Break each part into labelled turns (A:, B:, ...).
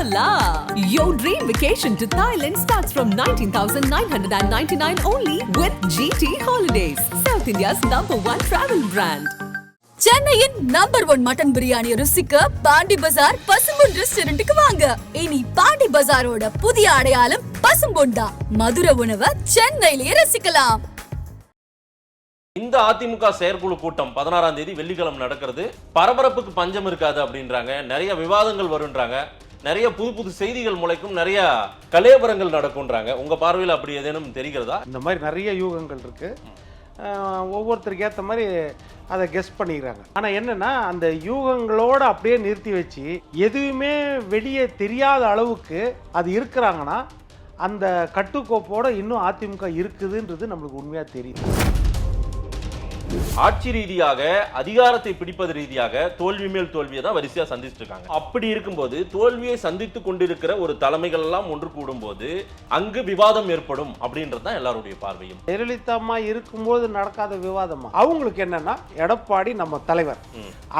A: la! Your dream vacation to Thailand starts from 19,999 only with GT Holidays, South India's #1 travel brand.
B: சென்னையின் number 1 mutton biryani ருசிக்க பாண்டி பஜார் பசும்பொன் ரெஸ்டாரண்ட்டுக்கு வாங்க. இனி பாண்டி பஜாரோட புதிய அடையாளம் பசும்பொன் தான். மதுர உணவை சென்னையிலேயே ரசிக்கலாம்.
C: இந்த அதிமுக செயற்குழு கூட்டம் 16ஆம் தேதி வெள்ளிக்கிழமை நடக்கிறது. பரபரப்புக்கு பஞ்சம் இருக்காது அப்படின்றாங்க. நிறைய விவாதங்கள் வருன்றாங்க. நிறைய புது செய்திகள் முளைக்கும், நிறைய கலேபரங்கள் நடக்கும்ன்றாங்க. உங்க பார்வையில் அப்படி ஏதேனும் தெரிகிறதா?
D: இந்த மாதிரி நிறைய யூகங்கள் இருக்கு. ஒவ்வொருத்தருக்கு ஏற்ற மாதிரி அதை கெஸ் பண்ணிக்கிறாங்க. ஆனால் என்னன்னா, அந்த யூகங்களோடு அப்படியே நிறுத்தி வச்சு எதுவுமே வெளியே தெரியாத அளவுக்கு அது இருக்கிறாங்கன்னா அந்த கட்டுக்கோப்போட இன்னும் அதிமுக இருக்குதுன்றது நம்மளுக்கு உண்மையாக தெரியுது.
C: ஆட்சி ரீதியாக அதிகாரத்தை பிடிப்பது ரீதியாக தோல்வி மேல் தோல்வியை தான் வரிசையா சந்திச்சுட்டு இருக்காங்க. அப்படி இருக்கும்போது தோல்வியை சந்தித்து கொண்டிருக்கிற ஒரு தலைமைகள் எல்லாம் ஒன்று கூடும் போது அங்கு விவாதம் ஏற்படும் அப்படின்றது தான் எல்லாருடைய பார்வையும்.
D: ஜெயலலிதா அம்மா இருக்கும்போது நடக்காத விவாதமா? அவங்களுக்கு என்னன்னா, எடப்பாடி நம்ம தலைவர்,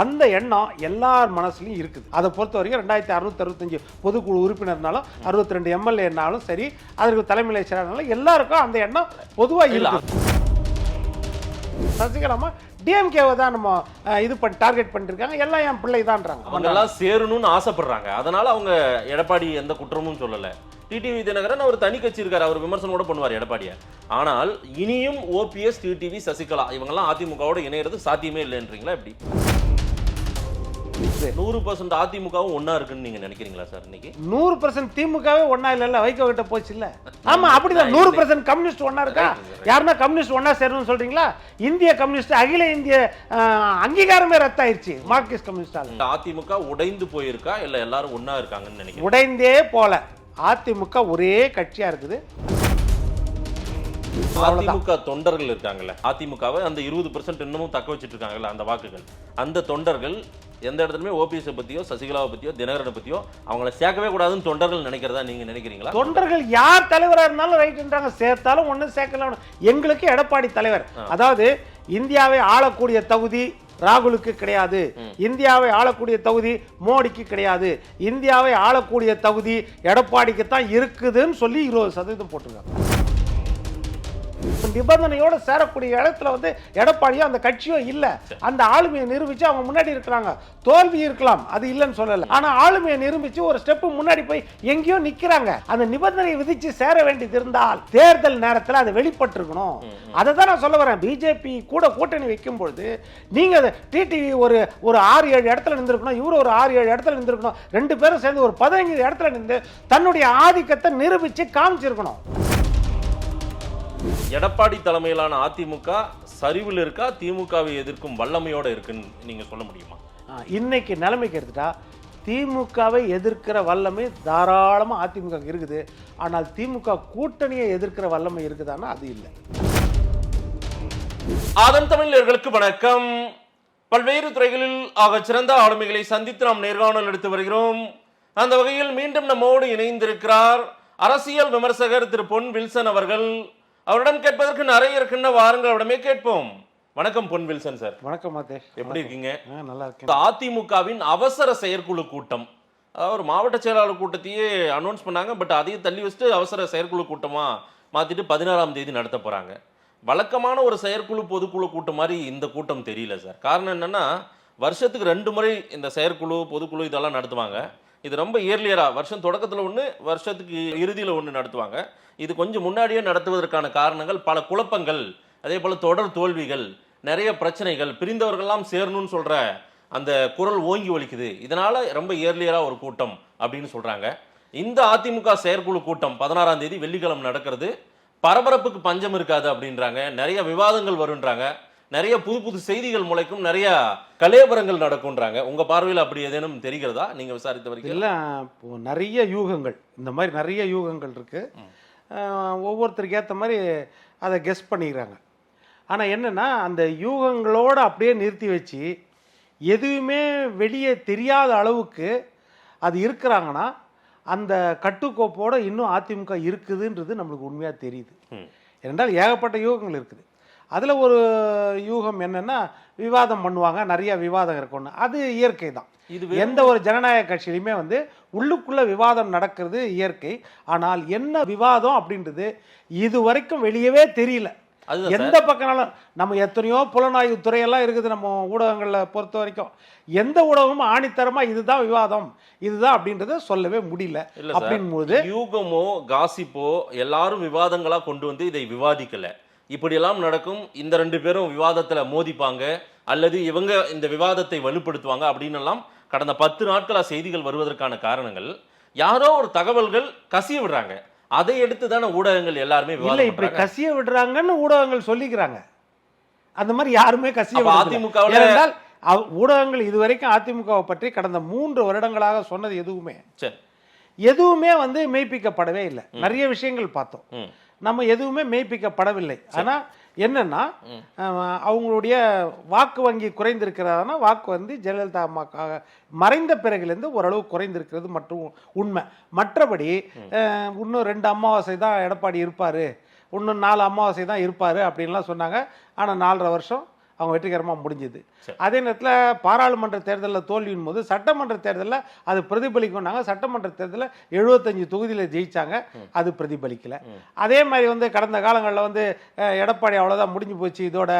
D: அந்த எண்ணம் எல்லார் மனசுலயும் இருக்குது. அதை பொறுத்த வரைக்கும் 2665 பொதுக்குழு உறுப்பினர்னாலும் 62 எம்எல்ஏனாலும் சரி, அதற்கு தலைமை செயலாளர் எல்லாருக்கும் அந்த எண்ணம் பொதுவா இருக்கு. சசிகலாமா டிஎம்கேவை தான் நம்ம இது பண்ணி டார்கெட் பண்ணிருக்காங்க. எல்லாம் என் பிள்ளை தான்றாங்க.
C: அவங்க எல்லாம் சேரணும்னு ஆசைப்படுறாங்க. அதனால அவங்க எடப்பாடி எந்த குற்றமும் சொல்லல. டிடிவி தினகரன் அவர் தனி கட்சி இருக்காரு, அவர் விமர்சனம் கூட பண்ணுவார் எடப்பாடியை. ஆனால் இனியும் ஓபிஎஸ், டிடிவி, சசிகலா இவங்கெல்லாம் அதிமுகவோட இணையிறது சாத்தியமே இல்லைன்றீங்களா? எப்படி 100% அதிமுகவும் ஒன்னா இருக்குன்னு நீங்க நினைக்கிறீங்களா சார்? இன்னைக்கு
D: 100% திமுகவே ஒன்னா இல்ல, வைகோ கிட்ட போச்சு இல்ல. ஆமா, அப்படிதான். 100% கம்யூனிஸ்ட் ஒன்னா இருக்கா? யாருன்னா கம்யூனிஸ்ட் ஒன்னா சேரணும்னு சொல்றீங்களா? இந்திய கம்யூனிஸ்ட் அகில இந்திய அங்கீகாரமே ரத்தாயிருச்சு மார்க்சிஸ்ட் கம்யூனிஸ்டால.
C: அதிமுக உடைந்து போயிருக்கா இல்ல எல்லாரும் ஒன்னா இருக்காங்கன்னு நினைக்கிறேன்?
D: உடைந்தே போல. அதிமுக ஒரே கட்சியா இருக்குது.
C: அதிமுக தொண்டர்கள் இருக்காங்கல்ல, அதிமுகவை அந்த 20% இன்னமும் தக்க வச்சிட்டு இருக்காங்கல்ல அந்த வாக்குகள், அந்த தொண்டர்கள் எந்த இடத்துலயுமே ஓபிஎஸ் பத்தியோ சசிகலாவை பத்தியோ தினகரனை பத்தியோ அவங்கள சேர்க்கவே கூடாதுன்னு தொண்டர்கள் நினைக்கிறதா நீங்க நினைக்கிறீங்களா?
D: தொண்டர்கள் யார் தலைவரா இருந்தாலும் ரைட்ன்றாங்க. சேர்த்தாலும் ஒண்ணு சேர்க்கலாம். எங்களுக்கு எடப்பாடி தலைவர். அதாவது இந்தியாவை ஆளக்கூடிய தகுதி ராகுலுக்கு கிடையாது, இந்தியாவை ஆளக்கூடிய தகுதி மோடிக்கு கிடையாது, இந்தியாவை ஆளக்கூடிய தகுதி எடப்பாடிக்கு தான் இருக்குதுன்னு சொல்லி 20% போட்டிருக்காங்க. நிபந்தனையோட சேரக்கூடிய இடத்துல வந்து எடப்பாடியோ அந்த கட்சியோ இல்ல. அந்த ஆளுமையை நிரூபிச்சு அவங்க முன்னாடி இருக்கிறாங்க. தோல்வி இருக்கலாம், அது இல்லைன்னு சொல்லல. ஆனா ஆளுமையை நிரூபிச்சு ஒரு ஸ்டெப் முன்னாடி போய் எங்கேயோ நிக்கிறாங்க. அந்த நிபந்தனை விதிச்சு சேர வேண்டியது இருந்தால் தேர்தல் நேரத்தில் அதை வெளிப்பட்டிருக்கணும். அதை தான் நான் சொல்ல வரேன். பிஜேபி கூட கூட்டணி வைக்கும் பொழுது நீங்க டிடிவி ஒரு 6-7 இடத்துல நின்றுக்கணும், இவரு ஒரு 6-7 இடத்துல நின்றுக்கணும். 2 பேரும் சேர்ந்து ஒரு 15 இடத்துல நின்று தன்னுடைய ஆதிக்கத்தை நிரூபிச்சு காமிச்சிருக்கணும்.
C: எடப்பாடி தலைமையிலான அதிமுக சரிவில் இருக்கா, திமுகவை எதிர்க்கும் வல்லமையோட இருக்குன்னு நீங்க சொல்ல முடியுமா?
D: இன்னைக்கு நிலைமைக்கு எடுத்துட்டா திமுகவை எதிர்க்கிற வல்லமை தாராளமா அதிமுக இருக்குது. ஆனால் திமுக கூட்டணியை எதிர்க்கிற வல்லமை இருக்குதானா? அது இல்லை.
C: ஆதன் தமிழர்களுக்கு வணக்கம். பல்வேறு துறைகளில் ஆக சிறந்த ஆளுமைகளை சந்தித்து நாம் நேர்காணல் எடுத்து வருகிறோம். அந்த வகையில் மீண்டும் நம்மோடு இணைந்திருக்கிறார் அரசியல் விமர்சகர் திரு பொன் வில்சன் அவர்கள். அவரிடம் கேட்பதற்கு நிறைய இருக்குன்னு வாருங்கள், அவரிடமே கேட்போம். வணக்கம் பொன் வில்சன் சார்.
D: வணக்கம் மாதேஷ்,
C: எப்படி இருக்கீங்க?
D: நல்லா இருக்கேன்.
C: அதிமுகவின் அவசர செயற்குழு கூட்டம், ஒரு மாவட்ட செயலாளர் கூட்டத்தையே அனௌன்ஸ் பண்ணாங்க. பட் அதையும் தள்ளி வச்சுட்டு அவசர செயற்குழு கூட்டமா மாத்திட்டு 16ஆம் தேதி நடத்த போறாங்க. வழக்கமான ஒரு செயற்குழு பொதுக்குழு கூட்டம் மாதிரி இந்த கூட்டம் தெரியல சார். காரணம் என்னன்னா, வருஷத்துக்கு 2 முறை இந்த செயற்குழு பொதுக்குழு இதெல்லாம் நடத்துவாங்க. இது ரொம்ப இயர்லியரா வருஷம் தொடக்கத்தில் ஒன்று, வருஷத்துக்கு இறுதியில் ஒன்று நடத்துவாங்க. இது கொஞ்சம் முன்னாடியே நடத்துவதற்கான காரணங்கள் பல குழப்பங்கள், அதே போல தொடர் தோல்விகள், நிறைய பிரச்சனைகள், பிரிந்தவர்கள்லாம் சேரணும்னு சொல்ற அந்த குரல் ஓங்கி ஒலிக்குது. இதனால ரொம்ப இயர்லியரா ஒரு கூட்டம் அப்படின்னு சொல்றாங்க. இந்த அதிமுக செயற்குழு கூட்டம் 16ஆம் தேதி வெள்ளிக்கிழமை நடக்கிறது. பரபரப்புக்கு பஞ்சம் இருக்காது அப்படின்றாங்க. நிறைய விவாதங்கள் வருன்றாங்க. நிறைய புது செய்திகள் முளைக்கும், நிறைய கலேபரங்கள் நடக்கும்ன்றாங்க. உங்க பார்வையில் அப்படி ஏதேனும் தெரிகிறதா நீங்க விசாரித்த வரைக்கும்?
D: இல்லை, நிறைய யூகங்கள், இந்த மாதிரி நிறைய யூகங்கள் இருக்கு. ஒவ்வொருத்தருக்கு ஏற்ற மாதிரி அதை கெஸ் பண்ணிக்கிறாங்க. ஆனால் என்னன்னா, அந்த யூகங்களோடு அப்படியே நிறுத்தி வச்சு எதுவுமே வெளியே தெரியாத அளவுக்கு அது இருக்கிறாங்கன்னா அந்த கட்டுக்கோப்போட இன்னும் அதிமுக இருக்குதுன்றது நம்மளுக்கு உண்மையாக தெரியுது. ஏனென்றால் ஏகப்பட்ட யூகங்கள் இருக்குது. அதில் ஒரு யூகம் என்னென்னா, விவாதம் பண்ணுவாங்க, நிறைய விவாதம் இருக்கும்னு. அது இயற்கை தான். எந்த ஒரு ஜனநாயக கட்சியிலுமே வந்து உள்ளுக்குள்ள விவாதம் நடக்கிறது இயற்கை. ஆனால் என்ன விவாதம் அப்படின்றது இது வரைக்கும் வெளியவே தெரியல. எந்த பக்கம்னாலும் நம்ம எத்தனையோ புலனாய்வு துறையெல்லாம் இருக்குது நம்ம ஊடகங்களை பொறுத்த வரைக்கும். எந்த ஊடகமும் ஆணித்தரமா இதுதான் விவாதம் இதுதான் அப்படின்றத சொல்லவே முடியல. அப்படின்போது
C: யூகமோ காசிப்போ எல்லாரும் விவாதங்களா கொண்டு வந்து இதை விவாதிக்கல. இப்படியெல்லாம் நடக்கும், இந்த ரெண்டு பேரும் விவாதத்துல மோதிப்பாங்க அல்லது இவங்க இந்த விவாதத்தை வலுப்படுத்துவாங்க அப்படின்னு எல்லாம் கடந்த 10 நாட்களா செய்திகள் வருவதற்கான காரணங்கள் யாரோ ஒரு தகவல்கள் கசிய விடுறாங்க. அதை எடுத்து தானே ஊடகங்கள் எல்லாருமே
D: இல்ல இப்படி கசிய விடுறாங்கன்னு ஊடகங்கள் சொல்லிக்கிறாங்க. அந்த மாதிரி யாருமே கசிய விடல. ஊடகங்கள் இதுவரைக்கும் அதிமுகவை பற்றி கடந்த 3 வருடங்களாக சொன்னது எதுவுமே வந்து மெய்ப்பிக்கப்படவே இல்லை. நிறைய விஷயங்கள் பார்த்தோம், நம்ம எதுவுமே மெய்ப்பிக்கப்படவில்லை. ஆனா என்னன்னா அவங்களுடைய வாக்கு வங்கி குறைந்திருக்கிறதான வாக்கு வந்து ஜெயலலிதா அம்மாக்காக மறைந்த பிறகுலேருந்து ஓரளவு குறைந்திருக்கிறது மற்றும் உண்மை. மற்றபடி இன்னும் 2 அமாவாசை தான் எடப்பாடி இருப்பார், இன்னும் 4 அமாவாசை தான் இருப்பார் அப்படின்லாம் சொன்னாங்க. ஆனால் 4.5 வருஷம் அவங்க வெற்றிகரமாக முடிஞ்சது. அதே நேரத்தில் பாராளுமன்ற தேர்தலில் தோல்வியின் போது சட்டமன்ற தேர்தலில் அது பிரதிபலிக்கும்னாங்க. சட்டமன்ற தேர்தலில் 75 தொகுதியில் ஜெயிச்சாங்க, அது பிரதிபலிக்கல. அதே மாதிரி வந்து கடந்த காலங்களில் வந்து எடப்பாடி அவ்வளோதான் முடிஞ்சு போச்சு இதோட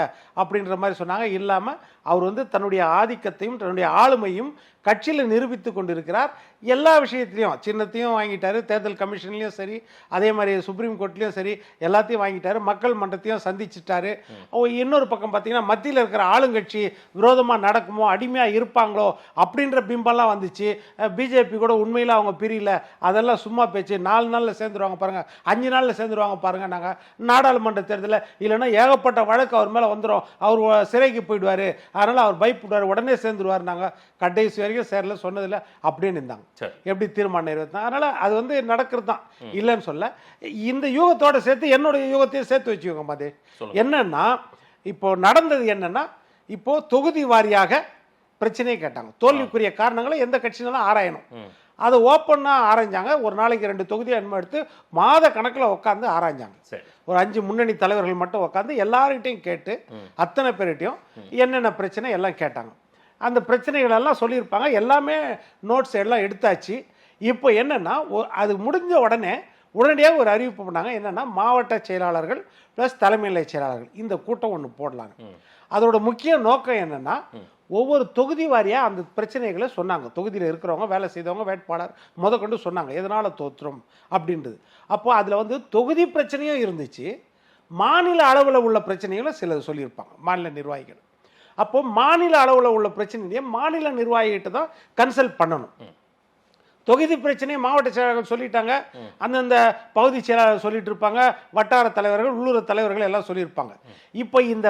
D: அப்படின்ற மாதிரி சொன்னாங்க. இல்லாமல் அவர் வந்து தன்னுடைய ஆதிக்கத்தையும் தன்னுடைய ஆளுமையும் கட்சியில் நிரூபித்து கொண்டிருக்கிறார். எல்லா விஷயத்திலையும் சின்னத்தையும் வாங்கிட்டாரு, தேர்தல் கமிஷன்லையும் சரி, அதே மாதிரி சுப்ரீம் கோர்ட்லையும் சரி, எல்லாத்தையும் வாங்கிட்டாரு, மக்கள் மன்றத்தையும் சந்திச்சிட்டாரு. இன்னொரு பக்கம் பார்த்தீங்கன்னா மத்தியில் இருக்கிற ஆளுங்கட்சி விரோதமாக நடக்குமோ அடிமையாக இருப்பாங்களோ அப்படின்ற பிம்பம்லாம் வந்துச்சு. பிஜேபி கூட உண்மையில் அவங்க பிரியல, அதெல்லாம் சும்மா பேச்சு, 4 நாளில் சேர்ந்துருவாங்க பாருங்கள், 5 நாளில் சேர்ந்துருவாங்க பாருங்கள். நாங்கள் நாடாளுமன்ற தேர்தலில் இல்லைன்னா ஏகப்பட்ட வழக்கு அவர் மேலே வந்துடும், அவர் சிறைக்கு போயிடுவார், அதனால் அவர் பயப்படுவார், உடனே சேர்ந்துருவார். நாங்கள் கடைசி வரைக்கும் சேரல சொன்னதில்லை அப்படின்னு இருந்தாங்க. எப்படி தீர்மானம் நிறைவேற்றினா அதனால அது வந்து நடக்கிறது தான், இல்லைன்னு சொல்ல. இந்த யூகத்தோட சேர்த்து என்னுடைய யூகத்தையும் சேர்த்து வச்சுக்கோங்க மாதிரி. என்னன்னா இப்போ நடந்தது என்னன்னா, இப்போ தொகுதி வாரியாக பிரச்சனையை கேட்டாங்க. தோல்விக்குரிய காரணங்களை எந்த கட்சினாலும் ஆராயணும். அதை ஓப்பனாக ஆராய்ஞ்சாங்க. ஒரு நாளைக்கு 2 தொகுதியை அனுமதி எடுத்து மாத கணக்கில் உட்காந்து ஆராய்ஞ்சாங்க. ஒரு 5 முன்னணி தலைவர்கள் மட்டும் உட்காந்து எல்லார்கிட்டையும் கேட்டு அத்தனை பேர்கிட்டையும் என்னென்ன பிரச்சனை எல்லாம் கேட்டாங்க. அந்த பிரச்சனைகள் எல்லாம் சொல்லியிருப்பாங்க, எல்லாமே நோட்ஸ் எல்லாம் எடுத்தாச்சு. இப்போ என்னன்னா அது முடிஞ்ச உடனடியாக ஒரு அறிவிப்பு பண்ணாங்க. என்னன்னா மாவட்ட செயலாளர்கள் ப்ளஸ் தலைமைநிலை செயலாளர்கள் இந்த கூட்டம் ஒன்று போடலாங்க. அதோட முக்கிய நோக்கம் என்னன்னா ஒவ்வொரு தொகுதி வாரியாக அந்த பிரச்சனைகளை சொன்னாங்க. தொகுதியில் இருக்கிறவங்க வேலை செய்தவங்க வேட்பாளர் முதற்கொண்டு சொன்னாங்க எதனால் தோற்றுறோம் அப்படின்றது. அப்போ அதில் வந்து தொகுதி பிரச்சனையும் இருந்துச்சு, மாநில அளவில் உள்ள பிரச்சனைகளும் சிலது சொல்லியிருப்பாங்க மாநில நிர்வாகிகள். அப்போ மாநில அளவில் உள்ள பிரச்சனையை மாநில நிர்வாகிகிட்ட தான் கன்சல்ட் பண்ணணும். தொகுதி பிரச்சனையை மாவட்ட செயலாளர்கள் சொல்லிட்டாங்க, அந்தந்த பகுதி செயலாளர்கள் சொல்லிட்டு இருப்பாங்க, வட்டார தலைவர்கள் உள்ளூர் தலைவர்கள் எல்லாம் சொல்லியிருப்பாங்க. இப்போ இந்த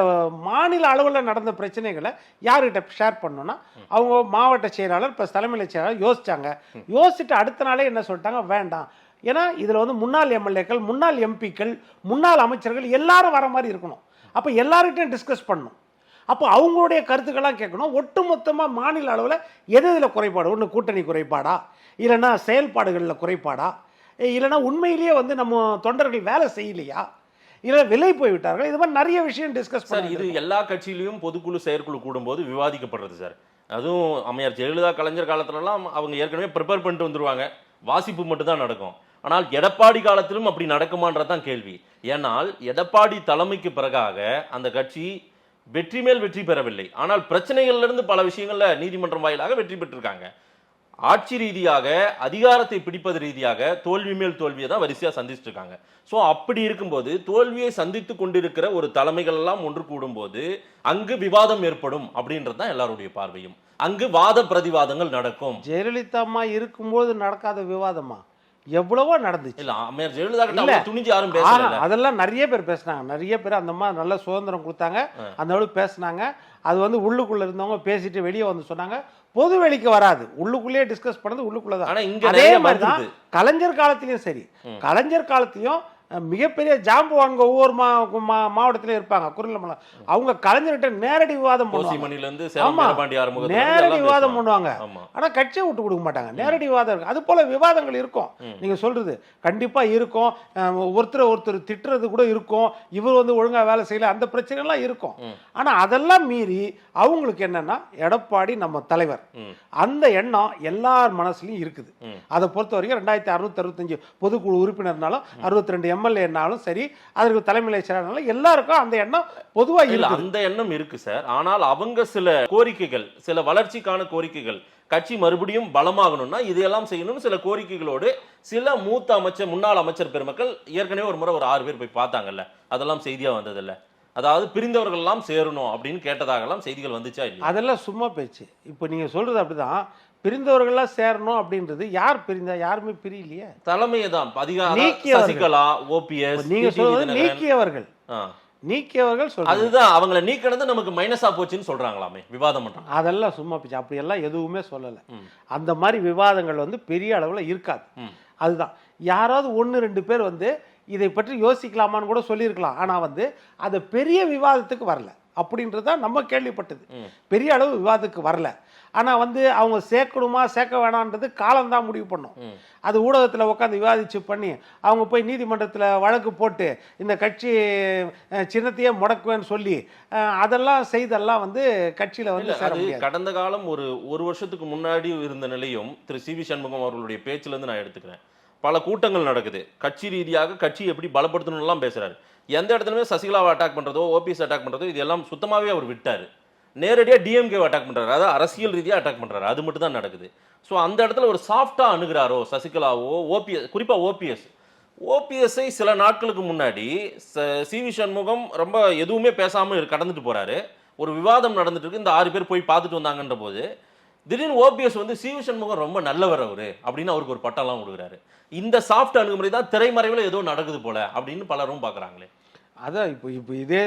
D: மாநில அளவில் நடந்த பிரச்சனைகளை யார்கிட்ட ஷேர் பண்ணணும்னா அவங்க மாவட்ட செயலாளர் ப்ளஸ் தலைமையில செயலாளர் யோசிச்சுட்டு அடுத்த நாளே என்ன சொல்லிட்டாங்க, வேண்டாம். ஏன்னா இதில் வந்து முன்னாள் எம்எல்ஏக்கள், முன்னாள் எம்பிக்கள், முன்னாள் அமைச்சர்கள் எல்லாரும் வர மாதிரி இருக்கணும். அப்போ எல்லார்கிட்டையும் டிஸ்கஸ் பண்ணணும். அப்போ அவங்களுடைய கருத்துக்கெல்லாம் கேட்கணும். ஒட்டுமொத்தமாக மாநில அளவில் எதில் குறைபாடு, ஒன்று கூட்டணி குறைபாடா, இல்லைன்னா செயல்பாடுகளில் குறைபாடா, இல்லைன்னா உண்மையிலேயே வந்து நம்ம தொண்டர்கள் வேலை செய்யலையா, இல்லை விலை போய்விட்டார்கள், இது மாதிரி நிறைய விஷயம் டிஸ்கஸ் பண்ணி.
C: இது எல்லா கட்சியிலையும் பொதுக்குழு செயற்குழு கூடும்போது விவாதிக்கப்படுறது சார். அதுவும் அம்மையார் ஜெயலலிதா கலைஞர் காலத்துலலாம் அவங்க ஏற்கனவே ப்ரிப்பேர் பண்ணிட்டு வந்துருவாங்க, வாசிப்பு மட்டும்தான் நடக்கும். ஆனால் எடப்பாடி காலத்திலும் அப்படி நடக்குமான்றதான் கேள்வி. ஏன்னால் எடப்பாடி தலைமைக்கு பிறகாக அந்த கட்சி வெற்றி மேல் வெற்றி பெறவில்லை, ஆனால் பிரச்சனைகள்ல இருந்து பல விஷயங்கள்ல நீதிமன்றம் வாயிலாக வெற்றி பெற்றிருக்காங்க. ஆட்சி ரீதியாக அதிகாரத்தை பிடிப்பது ரீதியாக தோல்வி மேல் தோல்வியை தான் வரிசையா சந்திச்சுட்டு இருக்காங்க. ஸோ அப்படி இருக்கும்போது தோல்வியை சந்தித்து கொண்டிருக்கிற ஒரு தலைமைகள் எல்லாம் ஒன்று கூடும்போது அங்கு விவாதம் ஏற்படும் அப்படின்றது தான் எல்லாருடைய பார்வையும். அங்கு வாத பிரதிவாதங்கள் நடக்கும்.
D: ஜெயலலிதா அம்மா இருக்கும்போது நடக்காத விவாதமா எவ்வளவோ நடந்துச்சு.
C: இல்ல அம்மையார் ஜெயலலிதா துணிஞ்சு யாரும் பேசல,
D: அதெல்லாம் நிறைய பேர் பேசினாங்க. நிறைய பேர் அந்த மாதிரி நல்ல சுதந்திரம் கொடுத்தாங்க, அந்த அளவுக்கு பேசினாங்க. அது வந்து உள்ளுக்குள்ள இருந்தவங்க பேசிட்டு வெளியே வந்து சொன்னாங்க, பொது வெளிக்கு வராது, உள்ளுக்குள்ளேயே டிஸ்கஸ் பண்ணது உள்ளுக்குள்ளதான். அதே மாதிரி தான் கலைஞர் காலத்திலயும் சரி, கலைஞர் காலத்திலயும் மிகப்பெரிய ஜாம்புவான்க ஒவ்வொரு மாவட்டத்திலும் இருப்பாங்க. குறுநில அவங்க கலைஞர்கிட்ட நேரடி விவாதம் பண்ணுவாங்க. நேரடி விவாதம் பண்ணுவாங்க. ஆனா கட்சியை விட்டு கொடுக்க மாட்டாங்க. நேரடி விவாதம் இருக்கு. அது போல விவாதங்கள் இருக்கும். நீங்க சொல்றது கண்டிப்பா இருக்கும். ஒருத்தர் திட்டுறது கூட இருக்கும். இவர் வந்து ஒழுங்கா வேலை செய்யல, அந்த பிரச்சனை எல்லாம் இருக்கும். ஆனா அதெல்லாம் மீறி அவங்களுக்கு என்னன்னா எடப்பாடி நம்ம தலைவர், அந்த எண்ணம் எல்லார் மனசுலயும் இருக்குது. அதை பொறுத்த வரைக்கும் 2665 பொதுக்குழு உறுப்பினர்னாலும் 62 எம்எல்ஏனாலும் சரி, அதற்கு தலைமை செயலாளர் எல்லாருக்கும் அந்த எண்ணம் பொதுவா இல்ல.
C: அந்த எண்ணம் இருக்கு சார். ஆனால் அவங்க சில கோரிக்கைகள், சில வளர்ச்சிக்கான கோரிக்கைகள், கட்சி மறுபடியும் பலமாகணும்னா இதையெல்லாம் செய்யணும்னு சில கோரிக்கைகளோடு சில முன்னாள் அமைச்சர் பெருமக்கள் ஏற்கனவே ஒரு முறை ஒரு 6 பேர் போய் பார்த்தாங்கல்ல, அதெல்லாம் செய்தியா வந்ததில்ல. அதாவது பிரிந்தவர்கள் எல்லாம் சேரணும் அப்படின்னு கேட்டதாகலாம் செய்திகள் வந்துச்சா இல்லையா?
D: அதெல்லாம் சும்மா பேச்சு. இப்போ நீங்க சொல்றது அப்படிதான். பிரிந்தவர்கள்லாம் சேரணும் அப்படின்றது யார் பிரிந்தா? யாருமே பிரியலையே.
C: தலைமையை தான் அதிகாரம் சசிகலா, ஓபிஎஸ்,
D: நீங்க சொல்றது நீக்கியவர்கள்.
C: அதுதான் அவங்களை நீக்கினது நமக்கு மைனஸா போச்சுன்னு சொல்றாங்களாமே, விவாதம் பண்றாங்க.
D: அதெல்லாம் சும்மா பேச்சு. அப்படி எல்லாம் எதுவுமே சொல்லல. அந்த மாதிரி விவாதங்கள் வந்து பெரிய அளவுல இருக்காது. அதுதான் யாராவது 1-2 பேர் வந்து இதை பற்றி யோசிக்கலாமான்னு கூட சொல்லியிருக்கலாம். ஆனா வந்து அது பெரிய விவாதத்துக்கு வரல அப்படின்றத நம்ம கேள்விப்பட்டது. பெரிய அளவு விவாதத்துக்கு வரல. ஆனா வந்து அவங்க சேர்க்கணுமா சேர்க்க வேணான்றது காலம்தான் முடிவு பண்ணும். அது ஊடகத்தில் உட்காந்து விவாதிச்சு பண்ணி அவங்க போய் நீதிமன்றத்தில் வழக்கு போட்டு இந்த கட்சி சின்னத்தையே முடக்குவேன்னு சொல்லி அதெல்லாம் செய்தெல்லாம் வந்து கட்சியில வந்து
C: கடந்த காலம் ஒரு வருஷத்துக்கு முன்னாடி இருந்த நிலையும் திரு சி வி சண்முகம் அவர்களுடைய பேச்சுல இருந்து நான் எடுத்துக்கிறேன். பல கூட்டங்கள் நடக்குது. கட்சி ரீதியாக கட்சி எப்படி பலப்படுத்தணும்லாம் பேசுறாரு. எந்த இடத்துலயுமே சசிகலாவை அட்டாக் பண்றதோ, ஓபிஎஸ் அட்டாக் பண்றதோ இதெல்லாம் சுத்தமாவே அவர் விட்டாரு. நேரடியாக டிஎம்கே அட்டாக் பண்றாரு, அதாவது அரசியல் ரீதியாக அட்டாக் பண்றாரு. அது மட்டும் தான் நடக்குது. ஸோ அந்த இடத்துல ஒரு சாஃப்டா அணுகிறாரோ சசிகலாவோ, ஓபிஎஸ், குறிப்பா ஓபிஎஸ்ஐ சில நாட்களுக்கு முன்னாடி சி வி சண்முகம் ரொம்ப எதுவுமே பேசாம கடந்துட்டு போறாரு. ஒரு விவாதம் நடந்துட்டு இருக்கு, இந்த 6 பேர் போய் பார்த்துட்டு வந்தாங்கன்ற போது திடீர்னு ஓபிஎஸ் வந்து சி வி சண்முகம் ரொம்ப நல்லவர் அவரு அப்படின்னு அவருக்கு ஒரு பட்டம்லாம் கொடுக்குறாரு. இந்த சாஃப்ட் அணுகுமுறை தான் திரைமறைவில் ஏதோ நடக்குது போல அப்படின்னு பலரும் பார்க்குறாங்களே.
D: அதான் இப்போ இதே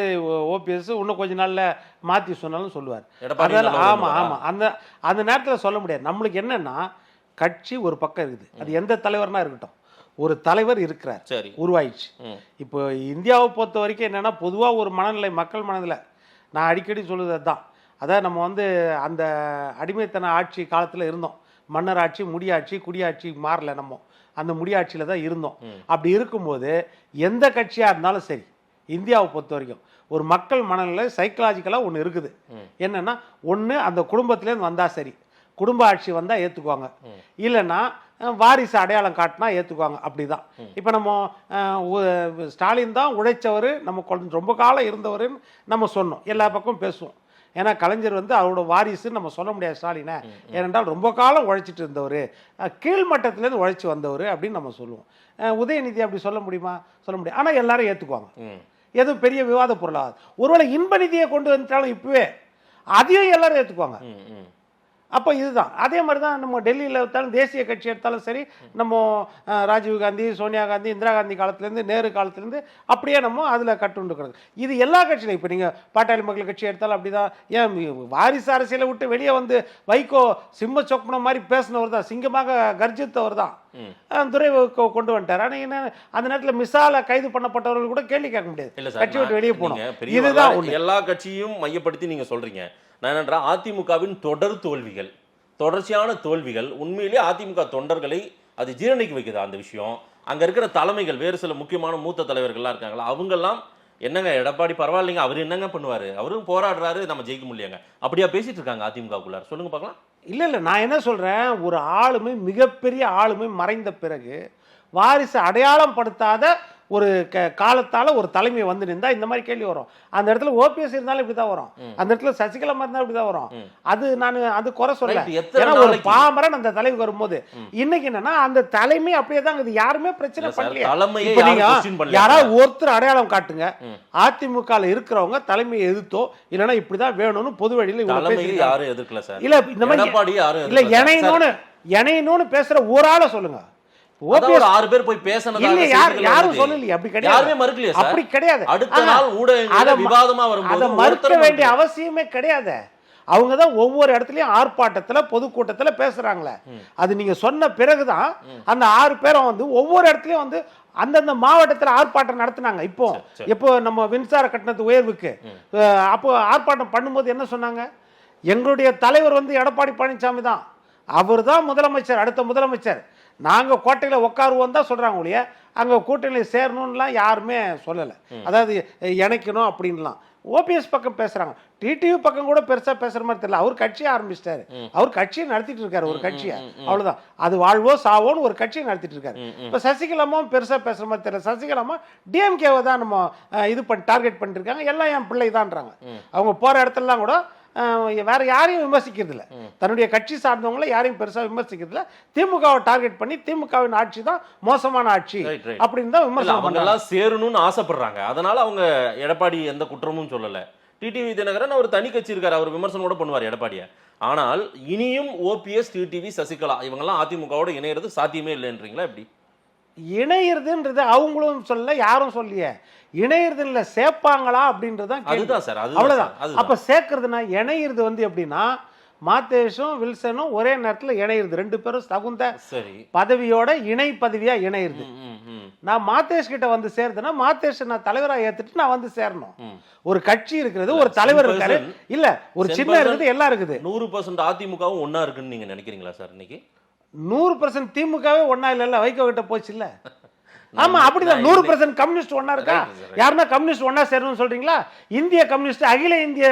D: ஓபிஎஸ் இன்னும் கொஞ்ச நாள்ல மாற்றி சொன்னாலும் சொல்லுவார். ஆமாம் அந்த நேரத்தில் சொல்ல முடியாது. நம்மளுக்கு என்னன்னா கட்சி ஒரு பக்கம் இருக்குது. அது எந்த தலைவர்னா இருக்கட்டும், ஒரு தலைவர் இருக்கிறார், உருவாயிடுச்சு. இப்போ இந்தியாவை பொறுத்த வரைக்கும் என்னன்னா பொதுவாக ஒரு மனநிலை, மக்கள் மனநிலை, நான் அடிக்கடி சொல்லுறது அதுதான். அதான் நம்ம வந்து அந்த அடிமைத்தன ஆட்சி காலத்தில் இருந்தோம். மன்னர் ஆட்சி, முடியாட்சி, குடியாட்சி மாறல. நம்ம அந்த முடியாட்சியில் தான் இருந்தோம். அப்படி இருக்கும்போது எந்த கட்சியாக இருந்தாலும் சரி, இந்தியாவை பொறுத்த வரைக்கும் ஒரு மக்கள் மனநிலை சைக்கலாஜிக்கலாக ஒன்று இருக்குது. என்னன்னா ஒன்று அந்த குடும்பத்திலேருந்து வந்தால் சரி, குடும்ப ஆட்சி வந்தால் ஏற்றுக்குவாங்க, இல்லைன்னா வாரிசு அடையாளம் காட்டினா ஏற்றுக்குவாங்க. அப்படி தான். இப்போ நம்ம ஸ்டாலின் தான் உழைச்சவர், நம்ம ரொம்ப காலம் இருந்தவர்னு நம்ம சொன்னோம், எல்லா பக்கமும் பேசுவோம். ஏன்னா கலைஞர் வந்து அவரோட வாரிசுன்னு நம்ம சொல்ல முடியாது ஸ்டாலினை. ஏனென்றால் ரொம்ப காலம் உழைச்சிட்டு இருந்தவர், கீழ்மட்டத்திலேருந்து உழைச்சி வந்தவர் அப்படின்னு நம்ம சொல்லுவோம். உதயநிதி அப்படி சொல்ல முடியுமா? சொல்ல முடியாது. ஆனால் எல்லாரும் ஏற்றுக்குவாங்க. எதுவும் பெரிய விவாத பொருளாகாது. ஒருவேளை இன்ப நிதியை கொண்டு வந்துட்டாலும் இப்பவே அதையும் எல்லாரும் ஏற்றுக்குவாங்க. அப்போ இதுதான். அதே மாதிரி தான் நம்ம டெல்லியில் எடுத்தாலும், தேசிய கட்சி எடுத்தாலும் சரி, நம்ம ராஜீவ் காந்தி, சோனியா காந்தி, இந்திரா காந்தி காலத்துலேருந்து, நேரு காலத்துலேருந்து அப்படியே நம்ம அதில் கட்டுண்டுக்கிறது. இது எல்லா கட்சியிலும். இப்போ நீங்கள் பாட்டாளி மக்கள் கட்சி எடுத்தாலும் அப்படி தான். ஏன் வாரிசு அரசியலை விட்டு வெளியே வந்து வைகோ சிம்ம சொப்பனம் மாதிரி பேசினவர் தான், சிங்கமாக கர்ஜித்தவர் தான், துரை கொண்டு வந்துட்டார். ஆனால் என்ன, அந்த நேரத்தில் மிசால கைது பண்ணப்பட்டவர்கள் கூட கேள்வி கேட்க முடியாது, கட்சி விட்டு வெளியே போனோம். இதுதான்
C: எல்லா கட்சியும் மையப்படுத்தி நீங்கள் சொல்கிறீங்க. நான் என்ற அதிமுகவின் தொடர்ச்சியான தோல்விகள் உண்மையிலேயே அதிமுக தொண்டர்களை அது ஜீரணிக்க வைக்குது. அந்த விஷயம் அங்க இருக்கிற தலைமைகள், வேறு சில முக்கியமான மூத்த தலைவர்கள்லாம் இருக்காங்களா, அவங்கெல்லாம் என்னங்க எடப்பாடி பரவாயில்லைங்க, அவர் என்னங்க பண்ணுவாரு, அவரும் போராடுறாரு, நம்ம ஜெயிக்க முடியலங்க, அப்படியா பேசிட்டு இருக்காங்க அதிமுகக்குள்ளார்? சொல்லுங்க பார்க்கலாம்.
D: இல்லை நான் என்ன சொல்றேன், ஒரு ஆளுமை, மிகப்பெரிய ஆளுமை மறைந்த பிறகு வாரிசு அடையாளம் படுத்தாத ஒரு காலத்தால ஒரு தலைமை வந்து நின்றா இந்த மாதிரி கேள்வி வரும். அந்த இடத்துல ஓபிஎஸ் இருந்தாலும் இப்படிதான் வரும், அந்த இடத்துல சசிகலா இருந்தாலும் இப்படிதான் வரும். அது நான் அது குறை சொல்ல. ஏன்னா ஒரு பாமரன் அந்த தலைவர் வரும்போது இன்னைக்கு என்னன்னா அந்த தலைமை அப்படியே தான் இருக்குது. யாருமே பிரச்சனை பண்ணலையா? யாராவது ஒருத்தர் அடையாளம் காட்டுங்க, அதிமுக இருக்கிறவங்க தலைமையை எதிர்த்தோ இல்லைன்னா இப்படிதான் வேணும்னு பொது வழியில் இல்ல இந்த மாதிரி இல்ல இணையனோன்னு பேசுற ஒரு ஆளை சொல்லுங்க.
C: யாரும் சொல்லலையே, அப்படி கிடையாது.
D: அப்படி கிடையாது. அடுத்த நாள் ஊடகங்கள் விவாதமா வரும்போது மறுக்க வேண்டிய அவசியமே கிடையாது. அவங்க தான் ஒவ்வொரு இடத்துலயும் ஆர்ப்பாட்டத்துல பொதுக்கூட்டத்துல பேசுறாங்களே. அது நீங்க சொன்ன பிறகுதான் அந்த 6 பேரும் வந்து ஒவ்வொரு இடத்துலயும் வந்து அந்தந்த மாவட்டத்தில் ஆர்ப்பாட்டம் நடத்தினாங்க. இப்போ நம்ம மின்சார கட்டணத்து உயர்வுக்கு அப்போ ஆர்ப்பாட்டம் பண்ணும்போது என்ன சொன்னாங்க? எங்களுடைய தலைவர் வந்து எடப்பாடி பழனிசாமி தான், அவர் தான் முதலமைச்சர், அடுத்த முதலமைச்சர், நாங்கள் கோட்டையில் உட்காருவோம் தான் சொல்கிறாங்க ஒழிய அங்கே கூட்டணியில் சேரணும்லாம் யாருமே சொல்லலை. அதாவது இணைக்கணும் அப்படின்லாம் ஓபிஎஸ் பக்கம் பேசுகிறாங்க. டிடிவி பக்கம் கூட பெருசாக பேசுகிற மாதிரி தெரியல. அவர் கட்சியை ஆரம்பிச்சிட்டாரு, அவர் கட்சியை நடத்திட்டு இருக்காரு, ஒரு கட்சியை, அவ்வளோதான். அது வாழ்வோ சாவோன்னு ஒரு கட்சியை நடத்திட்டு இருக்காரு. இப்போ சசிகலாவும் பெருசாக பேசுகிற மாதிரி தெரியல. சசிகலாமா டிஎம்கேவை தான் நம்ம இது பண்ணி டார்கெட் பண்ணிட்டு இருக்காங்க. எல்லாம் என் பிள்ளை தான்றாங்க. அவங்க போகிற இடத்துலலாம் கூட வேற யாரையும் விமர்சிக்கிறது இல்லை, தன்னுடைய கட்சி சார்ந்தவங்களை யாரையும் பெருசாக விமர்சிக்கிறது இல்லை. திமுகவை டார்கெட் பண்ணி திமுகவின் ஆட்சி தான் மோசமான ஆட்சி அப்படின்னு தான் விமர்சனம்
C: எல்லாம் சேரணும்னு ஆசைப்படுறாங்க. அதனால அவங்க எடப்பாடி எந்த குற்றமும் சொல்லல. டிடிவி தினகரன் அவர் தனி கட்சி இருக்காரு, அவர் விமர்சனம் கூட பண்ணுவார் எடப்பாடியை. ஆனால் இனியும் ஓபிஎஸ், டிடிவி, சசிகலா இவங்கெல்லாம் அதிமுகவோட இணையிறது சாத்தியமே இல்லைன்றீங்களா? எப்படி
D: இணையிறதுன்றது அவங்களும் சொல்ல, யாரும் சொல்லியே. இணையிறது இல்ல, சேர்ப்பாங்களா அப்படின்றதான்.
C: அதுதான் சார்,
D: அவ்வளவுதான். அப்ப சேர்க்கறதுனா இணையிறது வந்து எப்படின்னா, மாதேஷும் வில்சனும் ஒரே நேரத்தில் இணையிறது, 2 பேரும் தகுந்த பதவியோட இணை பதவியா இணையிறது. நான் மாதேஷ் கிட்ட வந்து சேர்றதுன்னா மாதேஷ் நான் தலைவரா ஏத்துட்டு நான் வந்து சேரணும். ஒரு கட்சி இருக்கிறது, ஒரு தலைவர் இருக்காரு, இல்ல ஒரு சின்ன இருக்குது, எல்லாம் இருக்குது.
C: 100% அதிமுகவும் ஒன்னா இருக்குன்னு நீங்க நினைக்கிறீங்களா சார்? இன்னைக்கு
D: 100% திமுகவே ஒன்னா இல்ல, வைகோ கிட்ட போச்சு இல்ல. ஆமா, அப்படிதான். 100% கம்யூனிஸ்ட் ஒன்னா இருக்கா? யாருன்னா கம்யூனிஸ்ட் ஒன்னா சேரணும்னு சொல்றீங்களா? இந்திய கம்யூனிஸ்ட் அகில இந்திய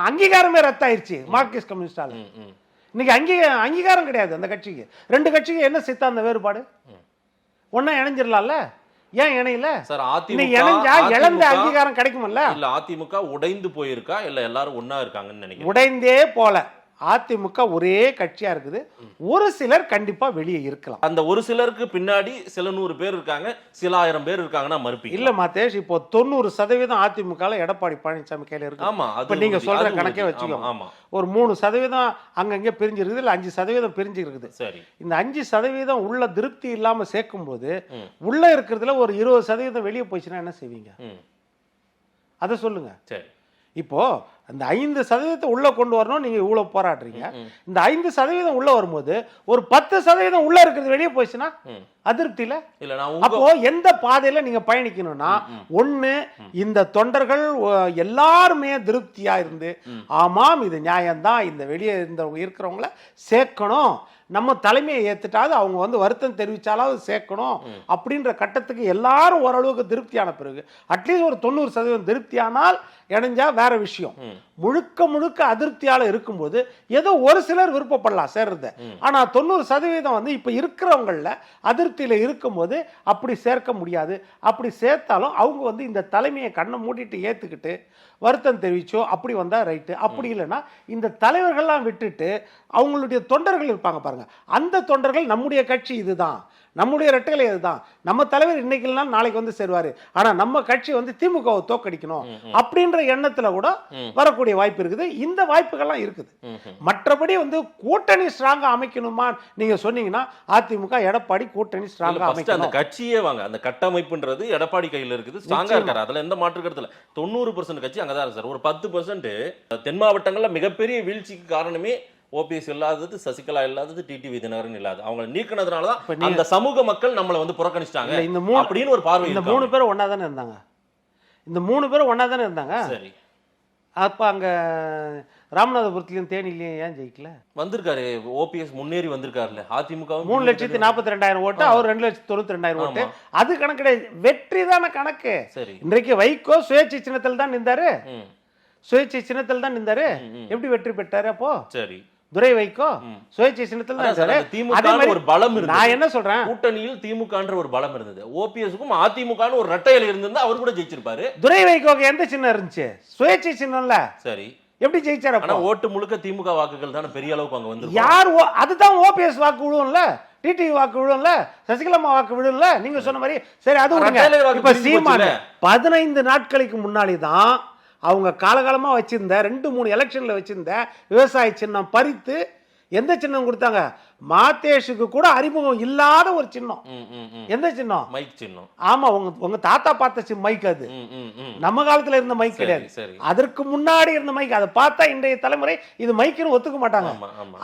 D: அங்கீகாரமே ரத்தாயிருச்சு மார்க்சிஸ்ட் கம்யூனிஸ்டால. இன்னைக்கு அங்கீகாரம் கிடையாது அந்த கட்சிக்கு. 2 கட்சிக்கு என்ன சித்தாந்த வேறுபாடு? ஒன்னா இணைஞ்சிடலாம்ல, ஏன் இணையில
C: சார்?
D: இழந்த அங்கீகாரம் கிடைக்கும்ல.
C: இல்ல அதிமுக உடைந்து போயிருக்கா, இல்ல எல்லாரும் ஒன்னா இருக்காங்கன்னு நினைக்கிறேன்.
D: உடைந்தே போல. அதிமுக ஒரே கட்சியா இருக்குது. ஒரு சிலர் கண்டிப்பா வெளியே இருக்கலாம்.
C: அந்த ஒரு சிலருக்கு பின்னாடி சில 100 பேர் இருக்காங்க, சில 1000 பேர் இருக்காங்கன்னா மறுப்பீங்க
D: இல்ல மாதேஷ்? இப்போ 90% அதிமுக எடப்பாடி பழனிசாமி கையில இருக்கு.
C: ஆமா,
D: இப்ப நீங்க சொல்ற கணக்கே வச்சுக்கோங்க. ஒரு 3% அங்கங்க பிரிஞ்சிருக்குது, இல்ல 5% பிரிஞ்சு இருக்குது.
C: சரி, இந்த
D: 5% உள்ள திருப்தி இல்லாம சேர்க்கும் போது உள்ள இருக்கிறதுல ஒரு 20% வெளியே போச்சுன்னா என்ன செய்வீங்க? அதை சொல்லுங்க.
C: சரி,
D: இப்போ அந்த 5% உள்ள கொண்டு வரணும், நீங்க இவ்வளவு போராடுறீங்க. இந்த 5% உள்ள வரும்போது ஒரு 10% உள்ள இருக்கிறது வெளியே போயிடுச்சுன்னா அதிருப்தியில. அப்போ எந்த பாதையில நீங்க பயணிக்கணும்னா, ஒண்ணு இந்த தொண்டர்கள் எல்லாருமே திருப்தியா இருந்து ஆமாம் இது நியாயம்தான், இந்த வெளியே இருக்கிறவங்கள சேர்க்கணும், நம்ம தலைமையை ஏத்துட்டாது அவங்க வந்து வருத்தம் தெரிவிச்சாலாவது சேர்க்கணும் அப்படின்ற கட்டத்துக்கு எல்லாரும் ஓரளவுக்கு திருப்தியான பிறகு, அட்லீஸ்ட் ஒரு 90% திருப்தியானால் இணைஞ்சா வேற விஷயம். முழுக்க அதிருப்தியால இருக்கும்போது ஏதோ ஒரு சிலர் விருப்பப்படலாம் சேர்றது. ஆனா 90% வந்து இப்ப இருக்கிறவங்கள அதிருப்தியில இருக்கும்போது அப்படி சேர்க்க முடியாது. அப்படி சேர்த்தாலும் அவங்க வந்து இந்த தலைமையை கண்ணை மூடிட்டு ஏத்துக்கிட்டு வருத்தம் தெரிவிச்சோ அப்படி வந்தா ரைட்டு. அப்படி இல்லைன்னா இந்த தலைவர்கள்லாம் விட்டுட்டு அவங்களுடைய தொண்டர்கள் இருப்பாங்க பாருங்க, அந்த தொண்டர்கள் நம்முடைய கட்சி இதுதான், நம்முடைய ரெட்டைகளை இதுதான், நம்ம தலைவர் இன்னைக்கு இல்லைனா நாளைக்கு வந்து சேருவாரு, ஆனா நம்ம கட்சி வந்து திமுகவை தோக்கடிக்கணும் அப்படின்ற எண்ணத்துல கூட வரக்கூடிய வாய்ப்பு இருக்குது. இந்த வாய்ப்புகள்லாம் இருக்குது. மற்றபடி வந்து கூட்டணி ஸ்ட்ராங்கா அமைக்கணுமா நீங்க சொன்னீங்கன்னா, அதிமுக எடப்பாடி கூட்டணி ஸ்ட்ராங்கா அமைக்கணும்.
C: அந்த கட்சியே வாங்க, அந்த கட்டமைப்புன்றது எடப்பாடி கையில் இருக்குது, ஸ்ட்ராங்கா இருக்காரு, அதுல எந்த மாற்று கருத்து இல்ல. 90% கட்சி அங்கதான் சார். ஒரு 10% தென் மாவட்டங்கள்ல மிகப்பெரிய வீழ்ச்சிக்கு காரணமே ஓபிஎஸ் இல்லாதது, சசிகலா இல்லாதது, டிடிவி தினகரன் இல்லாத அவங்க நீக்கினதுனாலதான் அந்த சமூக மக்கள் நம்மளை வந்து புறக்கணிச்சிட்டாங்க அப்படின்னு ஒரு பார்வை.
D: இந்த 3 பேரும் ஒன்னா தானே இருந்தாங்க. இந்த 3 பேரும் ஒன்னா தானே இருந்தாங்க.
C: சரி,
D: அப்ப அங்க ராமநாதபுரத்துலயும் தேனிலையும் ஏன் ஜெயிக்கல?
C: வந்திருக்காரு ஓபிஎஸ், முன்னேறி வந்திருக்காருல்ல. அதிமுக
D: 3,42,000 ஓட்டு, அவர் 2,92,000 ஓட்டு. அது கணக்கு கிடையாது, வெற்றி தானே கணக்கு.
C: சரி,
D: இன்றைக்கு வைகோ சுயேட்சை சின்னத்தில் தான் நின்றாரு, சுயேட்சை சின்னத்தில் தான் நின்றாரு. எப்படி வெற்றி பெற்றாரு? அப்போ சரி, துரை வைகோ சுயேட்சை சின்னத்தில் தான்.
C: திமுக ஒரு பலம் இருந்தது.
D: நான் என்ன சொல்றேன்,
C: கூட்டணியில் திமுகன்ற ஒரு பலம் இருந்தது. ஓபிஎஸ்க்கும் அதிமுகன்னு ஒரு ரெட்டையில இருந்திருந்தா அவர் கூட ஜெயிச்சிருப்பாரு.
D: துரை வைகோக்கு எந்த சின்னம் இருந்துச்சு? சுயேட்சை சின்னம்ல.
C: சரி,
D: எப்படி ஜெயிச்சாரு?
C: ஆனா ஓட்டு முழுக்க திமுக வாக்குகள் தானே பெரிய அளவுக்கு அங்க வந்து.
D: யார் அதுதான் ஓபிஎஸ் வாக்கு விழுவும்ல, டிடிவி வாக்கு விழுவும்ல, சசிகலா வாக்கு விழுவும்ல. நீங்க சொன்ன மாதிரி சரி, அது இப்ப சீமான் 15 நாட்களுக்கு முன்னாடி தான் அவங்க காலகாலமா வச்சிருந்த 2-3 எலெக்ஷன்ல வச்சிருந்த விவசாய சின்னம் பறித்து எந்த சின்னம் கொடுத்தாங்க? மாதேஷுக்கு கூட அறிமுகம் இல்லாத ஒரு சின்னம். எந்த சின்னம்?
C: மைக் சின்னம்.
D: ஆமா, உங்க தாத்தா பார்த்த மைக் அது. நம்ம காலத்துல இருந்த மைக் கிடையாது, அதற்கு முன்னாடி இருந்த மைக். அதை பார்த்தா இன்றைய தலைமுறை இது மைக்குன்னு ஒத்துக்க மாட்டாங்க.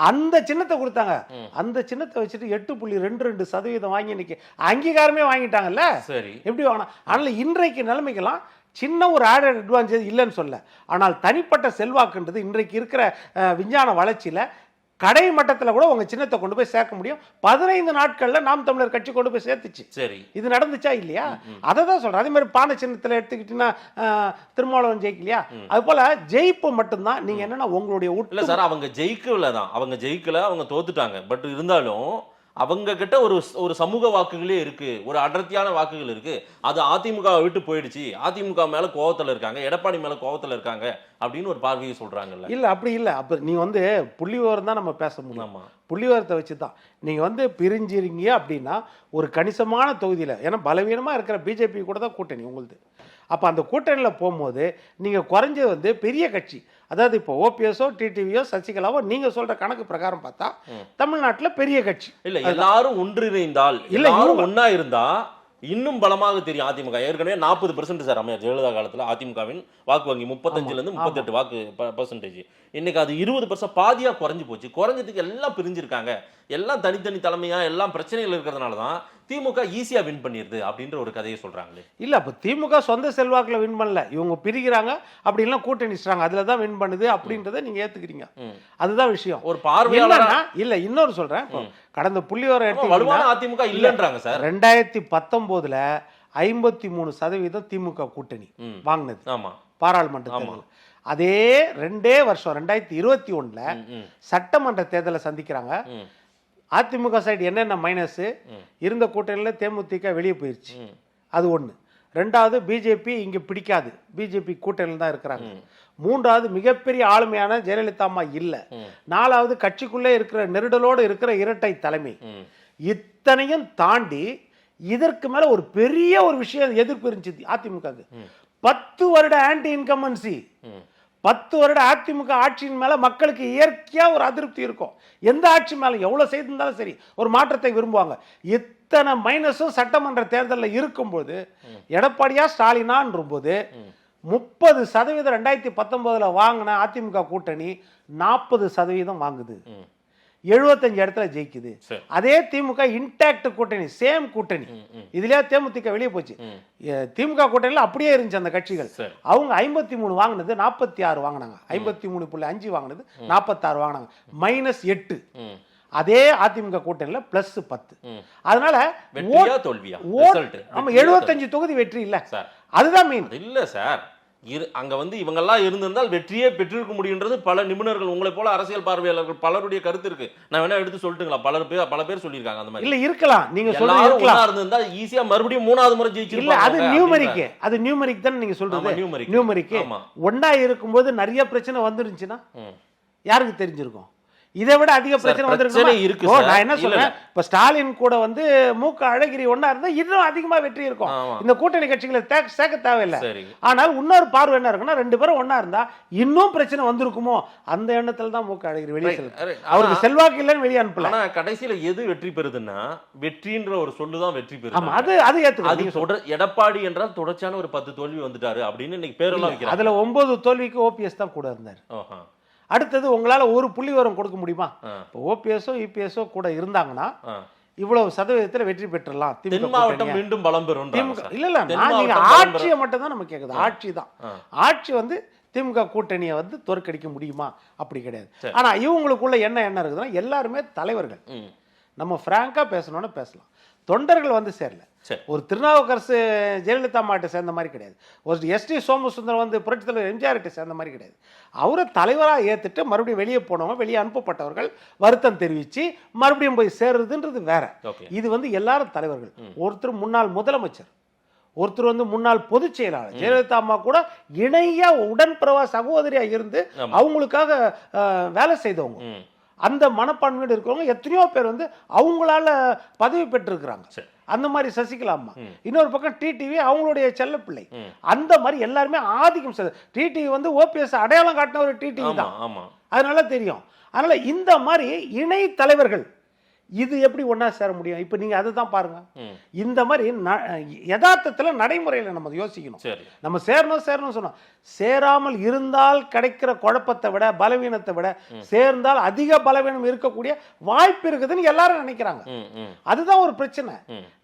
D: அந்த சின்னத்தை கொடுத்தாங்க. அந்த சின்னத்தை வச்சுட்டு 8.22% வாங்கி இன்னைக்கு அங்கீகாரமே வாங்கிட்டாங்கல்ல. சரி, எப்படி வாங்கினா? அதனால இன்றைக்கு நிலைமைக்கெல்லாம் சின்ன ஒரு ஆடட் அட்வான்டேஜ் இல்லைன்னு சொல்ல, ஆனால் தனிப்பட்ட செல்வாக்குன்றது இன்றைக்கு இருக்கிற விஞ்ஞான வளர்ச்சியில கடை மட்டத்தில் கூட உங்க சின்னத்தை கொண்டு போய் சேர்க்க முடியும். 15 நாட்கள்ல நாம் தமிழர் கட்சி கொண்டு போய் சேர்த்துச்சு. சரி, இது நடந்துச்சா இல்லையா? அதை தான் சொல்றேன். அதே மாதிரி பானை சின்னத்தில் எடுத்துக்கிட்டீங்கன்னா திருமாவளவன் ஜெயிக்கலையா? அது போல ஜெயிப்பு மட்டும்தான். நீங்க என்னன்னா உங்களுடைய
C: இல்ல சார், அவங்க ஜெயிக்கல தான், அவங்க ஜெயிக்கல, அவங்க தோத்துட்டாங்க. பட் இருந்தாலும் அவங்க கிட்ட ஒரு சமூக வாக்குகளே இருக்கு, ஒரு அடர்த்தியான வாக்குகள் இருக்கு. அது அதிமுக விட்டு போயிடுச்சு, அதிமுக மேல கோவத்துல இருக்காங்க, எடப்பாடி மேல கோவத்துல இருக்காங்க அப்படின்னு ஒரு பார்வையை சொல்றாங்கல்ல.
D: இல்ல, அப்படி இல்ல. அப்ப நீங்க புள்ளி விவரம் தான் நம்ம பேச முடியும். புள்ளி விவரத்தை வச்சுதான் நீங்க பிரிஞ்சிருங்க அப்படின்னா ஒரு கணிசமான தொகுதியில, ஏன்னா பலவீனமா இருக்கிற பிஜேபி கூட தான் கூட்டணி உங்களுது. அப்ப அந்த கூட்டணியில போகும்போது நீங்க குறைஞ்சது பெரிய கட்சி, அதாவது இப்போ ஓபிஎஸ்ஓ டிடிவியோ சசிகலாவோ நீங்க சொல்ற கணக்கு பிரகாரம் பார்த்தா தமிழ்நாட்டுல பெரிய கட்சி
C: இல்ல. எல்லாரும் ஒன்றிணைந்தால், எல்லாரும் ஒன்னா இருந்தா இன்னும் பலமாக தெரியும் அதிமுக. ஏற்கனவே 40% சார் அம்மையார் ஜெயலலிதா காலத்துல அதிமுகவின் வாக்கு வங்கி 35% வாக்கு பர்சன்டேஜ். இன்னைக்கு அது 20%, பாதியா குறைஞ்சு போச்சு. குறைஞ்சதுக்கு எல்லாம் பிரிஞ்சிருக்காங்க, எல்லாம் தனித்தனி தலைமையா, எல்லாம் பிரச்சனைகள் இருக்கிறதுனால தான் திமுக ஈஸியா வின் பண்ணிருது அப்படின்ற ஒரு கதையை சொல்றாங்களே.
D: இல்ல, அப்ப திமுக சொந்த செல்வாக்குல வின் பண்ணல, இவங்க பிரிக்கிறாங்க அப்படி எல்லாம் கூட்டணிச்சாங்க, அதுலதான் வின் பண்ணுது அப்படின்றத நீங்க ஏத்துக்கிறீங்க. அதுதான் விஷயம்.
C: ஒரு பார்வையாளர்
D: இல்ல, இன்னொரு சொல்றேன். கடந்த புள்ளிவர
C: வலுவான அதிமுக இல்லன்றாங்க சார்.
D: 2019ல 53% திமுக கூட்டணி வாங்கினது. ஆமா, பாராளுமன்ற. அதே 2 வருஷம் 2021ல சட்டமன்ற தேர்தலை சந்திக்கிறாங்க. அதிமுக சைடு என்னென்ன மைனஸ் இருந்த கூட்டணியில் தேமுதிக வெளியே போயிருச்சு, அது ஒன்று. ரெண்டாவது, பிஜேபி இங்கே பிடிக்காது, பிஜேபி கூட்டணியில் தான் இருக்கிறாங்க. மூன்றாவது, மிகப்பெரிய ஆளுமையான ஜெயலலிதா அம்மா இல்லை. நாலாவது, கட்சிக்குள்ளே இருக்கிற நெருடலோடு இருக்கிற இரட்டை தலைமை. இத்தனையும் தாண்டி இதற்கு மேல ஒரு பெரிய ஒரு விஷயம் எதிர்ப்பு இருந்துச்சு அதிமுக. 10 வருட ஆன்டி இன்கம்பன்சி, 10 வருட அதிமுக ஆட்சியின் மேல மக்களுக்கு இயற்கையா ஒரு அதிருப்தி இருக்கும். எந்த ஆட்சி மேல எவ்வளவு செய்திருந்தாலும் சரி ஒரு மாற்றத்தை விரும்புவாங்க. இத்தனை மைனஸும் சட்டமன்ற தேர்தலில் இருக்கும்போது எடப்பாடியா ஸ்டாலினான்ற போது 30% 2019 வாங்கின அதிமுக கூட்டணி 40% வாங்குது, 75 இடத்துல ஜெயிக்குது. அதே திமுக இன்டாக்ட் கூட்டணி, சேம் கூட்டணி. இதுலயே தேமுதிக வெளியே போச்சு. திமுக கூட்டணியில் அப்படியே இருந்துச்சு அந்த கட்சிகள். அவங்க 53 வாங்கினது 46 வாங்கினாங்க, 53.5 வாங்கினது 46 வாங்கினாங்க, -8. அதே அதிமுக கூட்டணியில் +10. அதனால 75 தொகுதி வெற்றி இல்ல, அதுதான் மீன்
C: இல்ல சார். அங்க இவங்கெல்லாம் இருந்திருந்தால் வெற்றியே பெற்றிருக்க முடியுன்றது பல நிபுணர்கள், உங்களை போல அரசியல் பார்வையாளர்கள் பலருடைய கருத்து இருக்கு. நான் வேணா எடுத்து சொல்லட்டுங்களா? பல பேர் சொல்லியிருக்காங்க அந்த மாதிரி.
D: இல்ல, இருக்கலாம், நீங்க சொல்றீங்க
C: இருந்திருந்தா ஈஸியா மறுபடியும் 3வது முறை ஜெயிச்சிருப்பாங்க.
D: அது நியூமெரிக் தான் நீங்க சொல்றது. நியூமெரிக் ஒண்ணா இருக்கும்போது நிறைய பிரச்சனை வந்துருந்துச்சுன்னா யாருக்கு தெரிஞ்சிருக்கும்? இதை விட அதிக பிரச்சனை இருக்கு. நான் என்ன சொல்றேன், இப்ப ஸ்டாலின் கூட மூக்க அழகிரி ஒன்னா இருந்தா இன்னும் அதிகமா வெற்றி இருக்கும். இந்த கூட்டணி கட்சிகளை சேர்க்க தேவையில்லை. ஆனால் இன்னொரு பார்வை என்ன இருக்குன்னா, 2 பேரும் ஒன்னா இருந்தா இன்னும் பிரச்சனை வந்திருக்குமோ அந்த எண்ணத்துல தான் மூக்க அழகிரி வெளியே செல்ல. அவருக்கு செல்வாக்கு இல்லைன்னு வெளியே அனுப்பலாம்.
C: ஆனா கடைசியில எது வெற்றி பெறுதுன்னா, வெற்றின்ற ஒரு சொல்லுதான் வெற்றி பெறுது.
D: அது ஏத்துக்கலாம்.
C: எடப்பாடி என்றால் தொடர்ச்சியான ஒரு 10 தோல்வி வந்துட்டாரு அப்படின்னு இன்னைக்கு பேரெல்லாம் வைக்கிறாங்க.
D: அதுல 9 தோல்விக்கு ஓபிஎஸ் தான் கூட இருந்தார். அடுத்தது உங்களால ஒரு புள்ளி விவரம் கொடுக்க முடியுமா? ஓபிஎஸ்ஓ இபிஎஸ்ஓ கூட இருந்தாங்கன்னா இவ்வளவு சதவீதத்தில் வெற்றி பெற்றலாம்.
C: தென் மாவட்டம் மீண்டும் பலம் பெறும்.
D: இல்ல, நீங்க ஆட்சியை மட்டும் தான் நம்ம கேக்குது. ஆட்சி தான், ஆட்சி திமுக கூட்டணியை தோற்கடிக்க முடியுமா? அப்படி கிடையாது. ஆனா இவங்களுக்குள்ள என்ன இருக்குதுன்னா, எல்லாருமே தலைவர்கள். நம்ம பிராங்கா பேசணும்னு பேசலாம். தொண்டர்கள் சேரல. ஒரு திருநாவுக்கரசு ஜெயலலிதா அம்மாட்ட சேர்ந்த மாதிரி கிடையாது. ஒரு எஸ்டி சோமசுந்தரம் புரட்சி தலைவர் எம்ஜிஆர்கிட்ட சேர்ந்த மாதிரி கிடையாது. அவரை தலைவராக ஏத்துட்டு மறுபடியும் வெளியே போனவங்க, வெளியே அனுப்பப்பட்டவர்கள் வருத்தம் தெரிவிச்சு மறுபடியும் போய் சேர்றதுன்றது வேற. இது எல்லாரும் தலைவர்கள். ஒருத்தர் முன்னாள் முதலமைச்சர், ஒருத்தர் முன்னாள் பொதுச் செயலாளர். ஜெயலலிதா அம்மா கூட இணையா உடன்பிறவா சகோதரியா இருந்து அவங்களுக்காக வேலை செய்தவங்க. அந்த மனப்பான்மையோடு இருக்கிறவங்க எத்தனையோ பேர் வந்து அவங்களால பதவி பெற்றிருக்கிறாங்க. அந்த மாதிரி சசிகலா அம்மா. இன்னொரு பக்கம் டிடிவி அவங்களுடைய செல்ல பிள்ளை. அந்த மாதிரி எல்லாருமே ஆதிக்கம். டிடிவி வந்து ஓபிஎஸ் அடையாளம் காட்டின ஒரு டிடிவி தான், அதனால தெரியும். அதனால இந்த மாதிரி இணை தலைவர்கள் இது எப்படி ஒன்னா சேர முடியும்? இப்ப நீங்க அதுதான் பாருங்க. இந்த மாதிரி யதார்த்தத்துல நடைமுறையில நம்ம யோசிக்கணும். நம்ம சேரணும் சொன்னோம். சேராமல் இருந்தால் கிடைக்கிற குழப்பத்தை விட பலவீனத்தை விட சேர்ந்தால் அதிக பலவீனம் இருக்கக்கூடிய வாய்ப்பு இருக்குதுன்னு எல்லாரும் நினைக்கிறாங்க. அதுதான் ஒரு பிரச்சனை.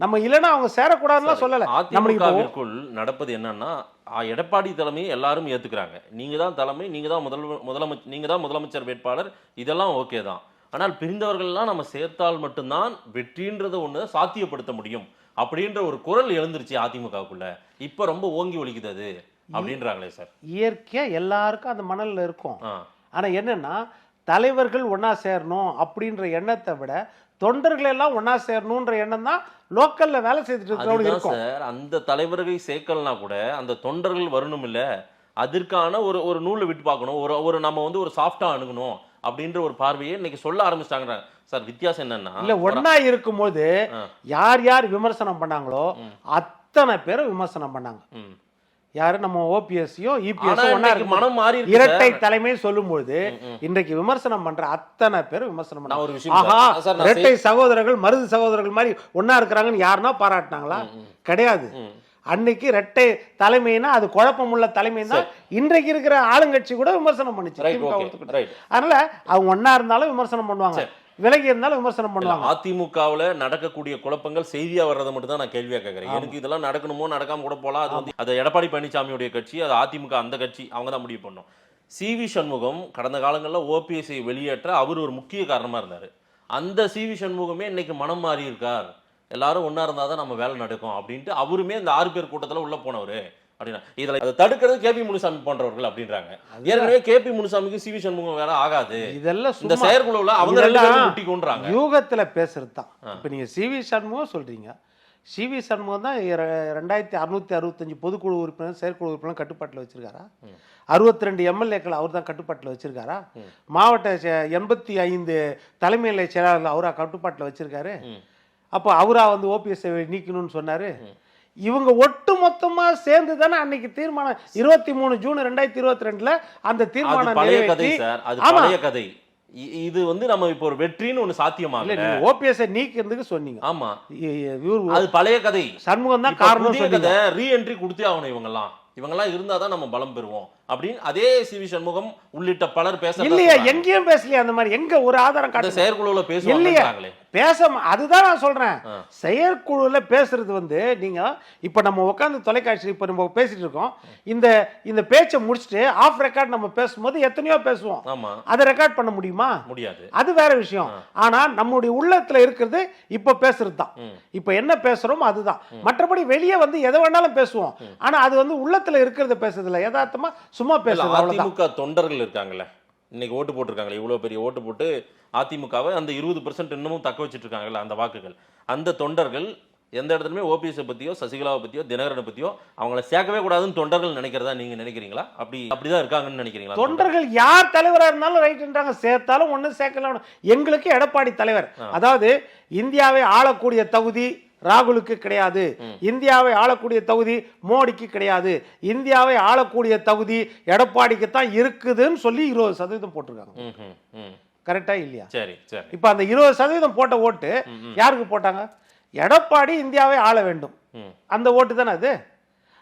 D: நம்ம இல்லைன்னா அவங்க சேரக்கூடாதுன்னு சொல்லல.
C: நம்மளுக்குள் நடப்பது என்னன்னா, எடப்பாடி தலைமையை எல்லாரும் ஏத்துக்கிறாங்க. நீங்க தான் தலைமை, நீங்க தான் முதலமைச்சர் வேட்பாளர், இதெல்லாம் ஓகே தான். ஆனால் பிரிந்தவர்கள்லாம் நம்ம சேர்த்தால் மட்டும்தான் வெற்றின்றத ஒண்ணு சாத்தியப்படுத்த முடியும் அப்படின்ற ஒரு குரல் எழுந்துருச்சு அதிமுகவுக்குள்ள. இப்ப ரொம்ப ஓங்கி ஒலிக்குது அது அப்படின்றாங்களே சார்.
D: இயற்கையா எல்லாருக்கும் அந்த மணல்ல இருக்கும். ஆனா என்னன்னா, தலைவர்கள் ஒன்னா சேரணும் அப்படின்ற எண்ணத்தை விட தொண்டர்கள் எல்லாம் ஒன்னா சேரணும்ன்ற எண்ணம் தான் லோக்கல்ல வேலை செய்துட்டு இருக்கோம்
C: சார். அந்த தலைவர்களை சேர்க்கலனா கூட அந்த தொண்டர்கள் வரணும் இல்ல, அதற்கான ஒரு நூலை விட்டு பார்க்கணும். ஒரு நம்ம வந்து ஒரு சாஃப்டா அணுகணும் அப்படின்ற ஒரு பார்வையை இன்னைக்கு சொல்ல ஆரம்பிச்சிட்டாங்க சார். வித்தியாசம் என்னன்னா,
D: இல்ல ஒன்னா இருக்கும்போது யார் யார் விமர்சனம் பண்ணாங்களோ அத்தனை பேரும் விமர்சனம் பண்ணாங்க. யாரு நம்ம ஓபிஎஸ்ஸையும் இபிஎஸ்ஸும்
C: மனம் மாறி
D: இரட்டை தலைமை சொல்லும்போது இன்றைக்கு விமர்சனம் பண்ற அத்தனை பேரும் விமர்சனம் பண்ணாங்க. ஆஹா, இரட்டை சகோதரர்கள் மருது சகோதரர்கள் மாதிரி ஒன்னா இருக்கிறாங்கன்னு யாருன்னா பாராட்டினாங்களா? கிடையாது. அன்னைக்கு இரட்டை தலைமைனா அது குழப்பம் உள்ள தலைமை தான் இன்றைக்கு இருக்கிற ஆளுங்கட்சி கூட விமர்சனம் பண்ணிச்சு. அதனால அவங்க ஒன்னா இருந்தாலும் விமர்சனம் பண்ணுவாங்க, விலகி இருந்தாலும் விமர்சனம் பண்ணுவாங்க.
C: அதிமுகவில் நடக்கக்கூடிய குழப்பங்கள் செய்தியா வர்றதை மட்டும் தான் நான் கேள்வியா கேட்கறேன். எனக்கு இதெல்லாம் நடக்கணுமோ நடக்காம கூட போலாம். அது வந்து அது எடப்பாடி பழனிசாமியுடைய கட்சி, அது அதிமுக அந்த கட்சி, அவங்க தான் முடிவு பண்ணும். சிவி சண்முகம் கடந்த காலங்களில் ஓபிஎஸ்ஐ வெளியேற்ற அவர் ஒரு முக்கிய காரணமா இருந்தாரு. அந்த சிவி சண்முகமே இன்னைக்கு மனம் மாறி இருக்கார். எல்லாரும் ஒன்னா இருந்தாதான் நம்ம வேலை நடக்கும் அப்படின்ட்டு அவருமே இந்த 6 பேர் கூட்டத்தில் உள்ள போனவரு அப்படின்னா இதுல அதை தடுக்கிறது கேபி முனுசாமி போன்றவர்கள் அப்படின்றாங்க. ஏற்கனவே கேபி முனுசாமிக்கு சிவி சண்முகம் வேலை ஆகாது.
D: இதெல்லாம்
C: இந்த செயற்குழுல அவங்க முட்டிக்கொண்டாங்க.
D: யூகத்துல பேசுறது தான். இப்ப நீங்க சிவி சண்முகம் சொல்றீங்க. சிவி சண்முகம் தான் 2665 பொதுக்குழு உறுப்பினர் செயற்குழு உறுப்பினர் கட்டுப்பாட்டில் வச்சிருக்காரா? 62 எம்எல்ஏக்கள் அவர் தான் கட்டுப்பாட்டில் வச்சிருக்காரா? மாவட்ட 85 தலைமை நிலைய செயலாளர்கள் அவரா கட்டுப்பாட்டில் வச்சிருக்காரு? அப்போ அவரா வந்து ஓபிஎஸ் நீக்கணும்னு சொன்னாரு? இவங்க ஒட்டு மொத்தமா சேர்ந்து தானே அன்னைக்கு தீர்மானம் 23 ஜூன் 2022 அந்த தீர்மானம் நிறைவேற்றி.
C: கதை இது வந்து நம்ம இப்போ ஒரு வெற்றின்னு ஒண்ணு சாத்தியமா இல்ல.
D: நீங்க ஓபிஎஸ் நீக்கிறதுக்கு சொன்னீங்க.
C: ஆமா, அது பழைய கதை.
D: சண்முகம் தான் காரணம்.
C: ரீஎன்ட்ரி கொடுத்தே ஆகணும். இவங்கெல்லாம் இருந்தாதான் நம்ம பலம் பெறுவோம் அப்படின்னு அதே சிவி சண்முகம் உள்ளிட்ட பலர் பேச
D: இல்லையா? எங்கேயும் பேசலையா அந்த மாதிரி? எங்க ஒரு ஆதாரம் காட்ட?
C: செயற்குழுல பேசுவாங்களே
D: பேச. அதுதான் நான் சொல்றேன். செயற்குழுல பேசுறது வந்து நீங்க இப்ப நம்ம உட்காந்து தொலைக்காட்சி இப்ப நம்ம பேசிட்டு இருக்கோம். இந்த பேச்சை முடிச்சுட்டு ஆஃப் ரெக்கார்ட் நம்ம பேசும்போது எத்தனையோ பேசுவோம். அதை ரெக்கார்ட் பண்ண முடியுமா?
C: முடியாது.
D: அது வேற விஷயம். ஆனா நம்முடைய உள்ளத்துல இருக்கிறது இப்ப பேசுறது தான். இப்ப என்ன பேசுறோம் அதுதான். மற்றபடி வெளியே வந்து எதை வேணாலும் பேசுவோம். ஆனா அது வந்து உள்ளத்துல இருக்கிறத பேசுறது இல்ல, யதார்த்தமா சும்மா பேசுறது.
C: அதிமுக தொண்டர்கள் இருக்காங்கல்ல, இன்னைக்கு ஓட்டு போட்டிருக்காங்களே, இவ்வளவு பெரிய ஓட்டு போட்டு அதிமுகவை அந்த 20% இன்னமும் தக்க வச்சிட்டு இருக்காங்கல்ல அந்த வாக்குகள், அந்த தொண்டர்கள் எந்த இடத்துலயுமே ஓபிஎஸ் பத்தியோ சசிகலாவை பத்தியோ தினகரனை பத்தியோ அவங்கள சேர்க்கவே கூடாதுன்னு தொண்டர்கள் நினைக்கிறதா நீங்க நினைக்கிறீங்களா? அப்படிதான் இருக்காங்கன்னு நினைக்கிறீங்களா?
D: தொண்டர்கள் யார் தலைவரா இருந்தாலும் ரைட்ன்றாங்க. சேர்த்தாலும் ஒண்ணு சேர்க்கலாம். எங்களுக்கு எடப்பாடி தலைவர், அதாவது இந்தியாவை ஆளக்கூடிய தகுதி ராகுலுக்கு கிடையாது, இந்தியாவை ஆளக்கூடிய தகுதி மோடிக்கு கிடையாது, இந்தியாவை ஆளக்கூடிய தகுதி எடப்பாடிக்கு தான் இருக்குதுன்னு சொல்லி 20% போட்டிருக்காங்க. கரெக்டா இல்லையா?
C: சரி சரி.
D: இப்ப அந்த 20% போட்ட ஓட்டு யாருக்கு போட்டாங்க? எடப்பாடி இந்தியாவை ஆள வேண்டும் அந்த ஓட்டு தானே அது.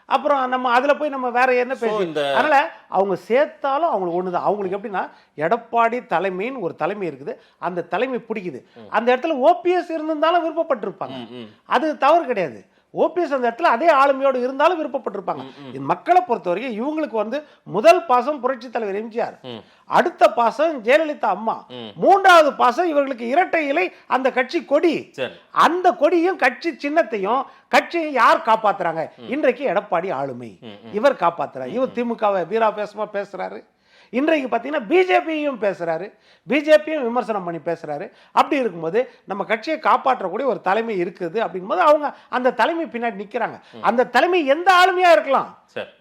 D: அப்புறம் நம்ம அதுல போய் நம்ம வேற என்ன பேச? அதனால அவங்க சேர்த்தாலும் அவங்களுக்கு ஒண்ணுதான். அவங்களுக்கு எப்படின்னா எடப்பாடி தலைமைன்னு ஒரு தலைமை இருக்குது, அந்த தலைமை பிடிக்குது. அந்த இடத்துல ஓபிஎஸ் இருந்திருந்தாலும் விருப்பப்பட்டிருப்பாங்க, அது தவறு கிடையாது. ஓபிஎஸ் அந்த இடத்துல அதே ஆளுமையோடு இருந்தாலும் விருப்பப்பட்டிருப்பாங்க. மக்களை பொறுத்த வரைக்கும் இவங்களுக்கு வந்து முதல் பாசம் புரட்சி தலைவர் எம்ஜிஆர், அடுத்த பாசம் ஜெயலலிதா அம்மா, மூன்றாவது பாசம் இவர்களுக்கு இரட்டை இலை அந்த கட்சி கொடி. அந்த கொடியும் கட்சி சின்னத்தையும் கட்சியை யார் காப்பாத்துறாங்க? இன்றைக்கு எடப்பாடி ஆளுமை, இவர் காப்பாத்துறாரு. இவர் திமுகவை வீராபேசமா பேசுறாரு. இன்றைக்கு பார்த்தீங்கன்னா பிஜேபியும் பேசுறாரு, பிஜேபியும் விமர்சனம் பண்ணி பேசுறாரு. அப்படி இருக்கும்போது நம்ம கட்சியை காப்பாற்றக்கூடிய ஒரு தலைமை இருக்குது அப்படிங்கும்போது அவங்க அந்த தலைமை பின்னாடி நிற்கிறாங்க. அந்த தலைமை எந்த ஆளுமையா இருக்கலாம்,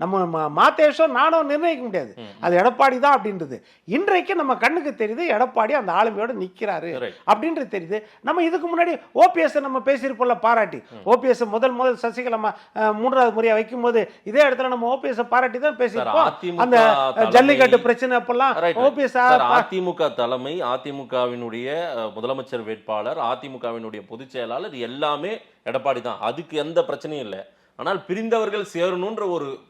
D: நம்ம மாத்தேஷோ நானோ நிர்ணயிக்க முடியாது, அது எடப்பாடி தான் அப்படின்றது இன்றைக்கு நம்ம கண்ணுக்கு தெரியுது. எடப்பாடி அந்த ஆளுமையோட நிற்கிறாரு அப்படின்றது தெரியுது. நம்ம இதுக்கு முன்னாடி ஓபிஎஸ் நம்ம பேசியிருப்போம்ல பாராட்டி, ஓபிஎஸ் முதல் சசிகலா 3வது முறையா வைக்கும் போது இதே இடத்துல நம்ம ஓபிஎஸ் பாராட்டி தான் பேசியிருப்போம். அந்த ஜல்லிக்கட்டு பிரச்சனை அப்பெல்லாம் ஓபிஎஸ்
C: அதிமுக தலைமை, அதிமுகவினுடைய முதலமைச்சர் வேட்பாளர், அதிமுகவினுடைய பொதுச் செயலாளர் எல்லாமே எடப்பாடி தான். அதுக்கு எந்த பிரச்சனையும் இல்லை. ஆனால் பிரிந்தவர்கள் சேரணும்ன்ற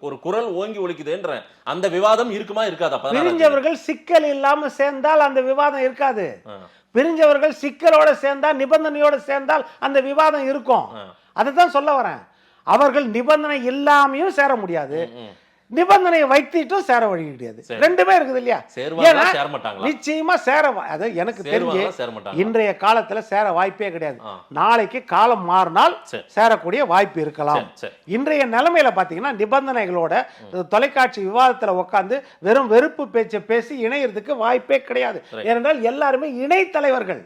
C: ஒரு குரல் ஓங்கி ஒலிக்குதுன்ற அந்த விவாதம் இருக்குமா இருக்காதா?
D: பிரிஞ்சவர்கள் சிக்கல் இல்லாம சேர்ந்தால் அந்த விவாதம் இருக்காது. பிரிஞ்சவர்கள் சிக்கலோட சேர்ந்தால், நிபந்தனையோட சேர்ந்தால் அந்த விவாதம் இருக்கும். அதுதான் சொல்ல வரேன். அவர்கள் நிபந்தனை இல்லாமையும் சேர முடியாது, நிபந்தனையை வைத்துட்டும் சேர வழி கிடையாது. ரெண்டுமே இருக்குது இல்லையா? நிச்சயமா சேர, அது எனக்கு தெரிஞ்சு இன்றைய காலத்துல சேர வாய்ப்பே கிடையாது. நாளைக்கு காலம் மாறினால் சேரக்கூடிய வாய்ப்பு இருக்கலாம். இன்றைய நிலைமையில பாத்தீங்கன்னா நிபந்தனைகளோட தொலைக்காட்சி விவாதத்துல உட்கார்ந்து வெறும் வெறுப்பு பேச்சை பேசி இணையறதுக்கு வாய்ப்பே கிடையாது. ஏனென்றால் எல்லாருமே இணை தலைவர்கள்.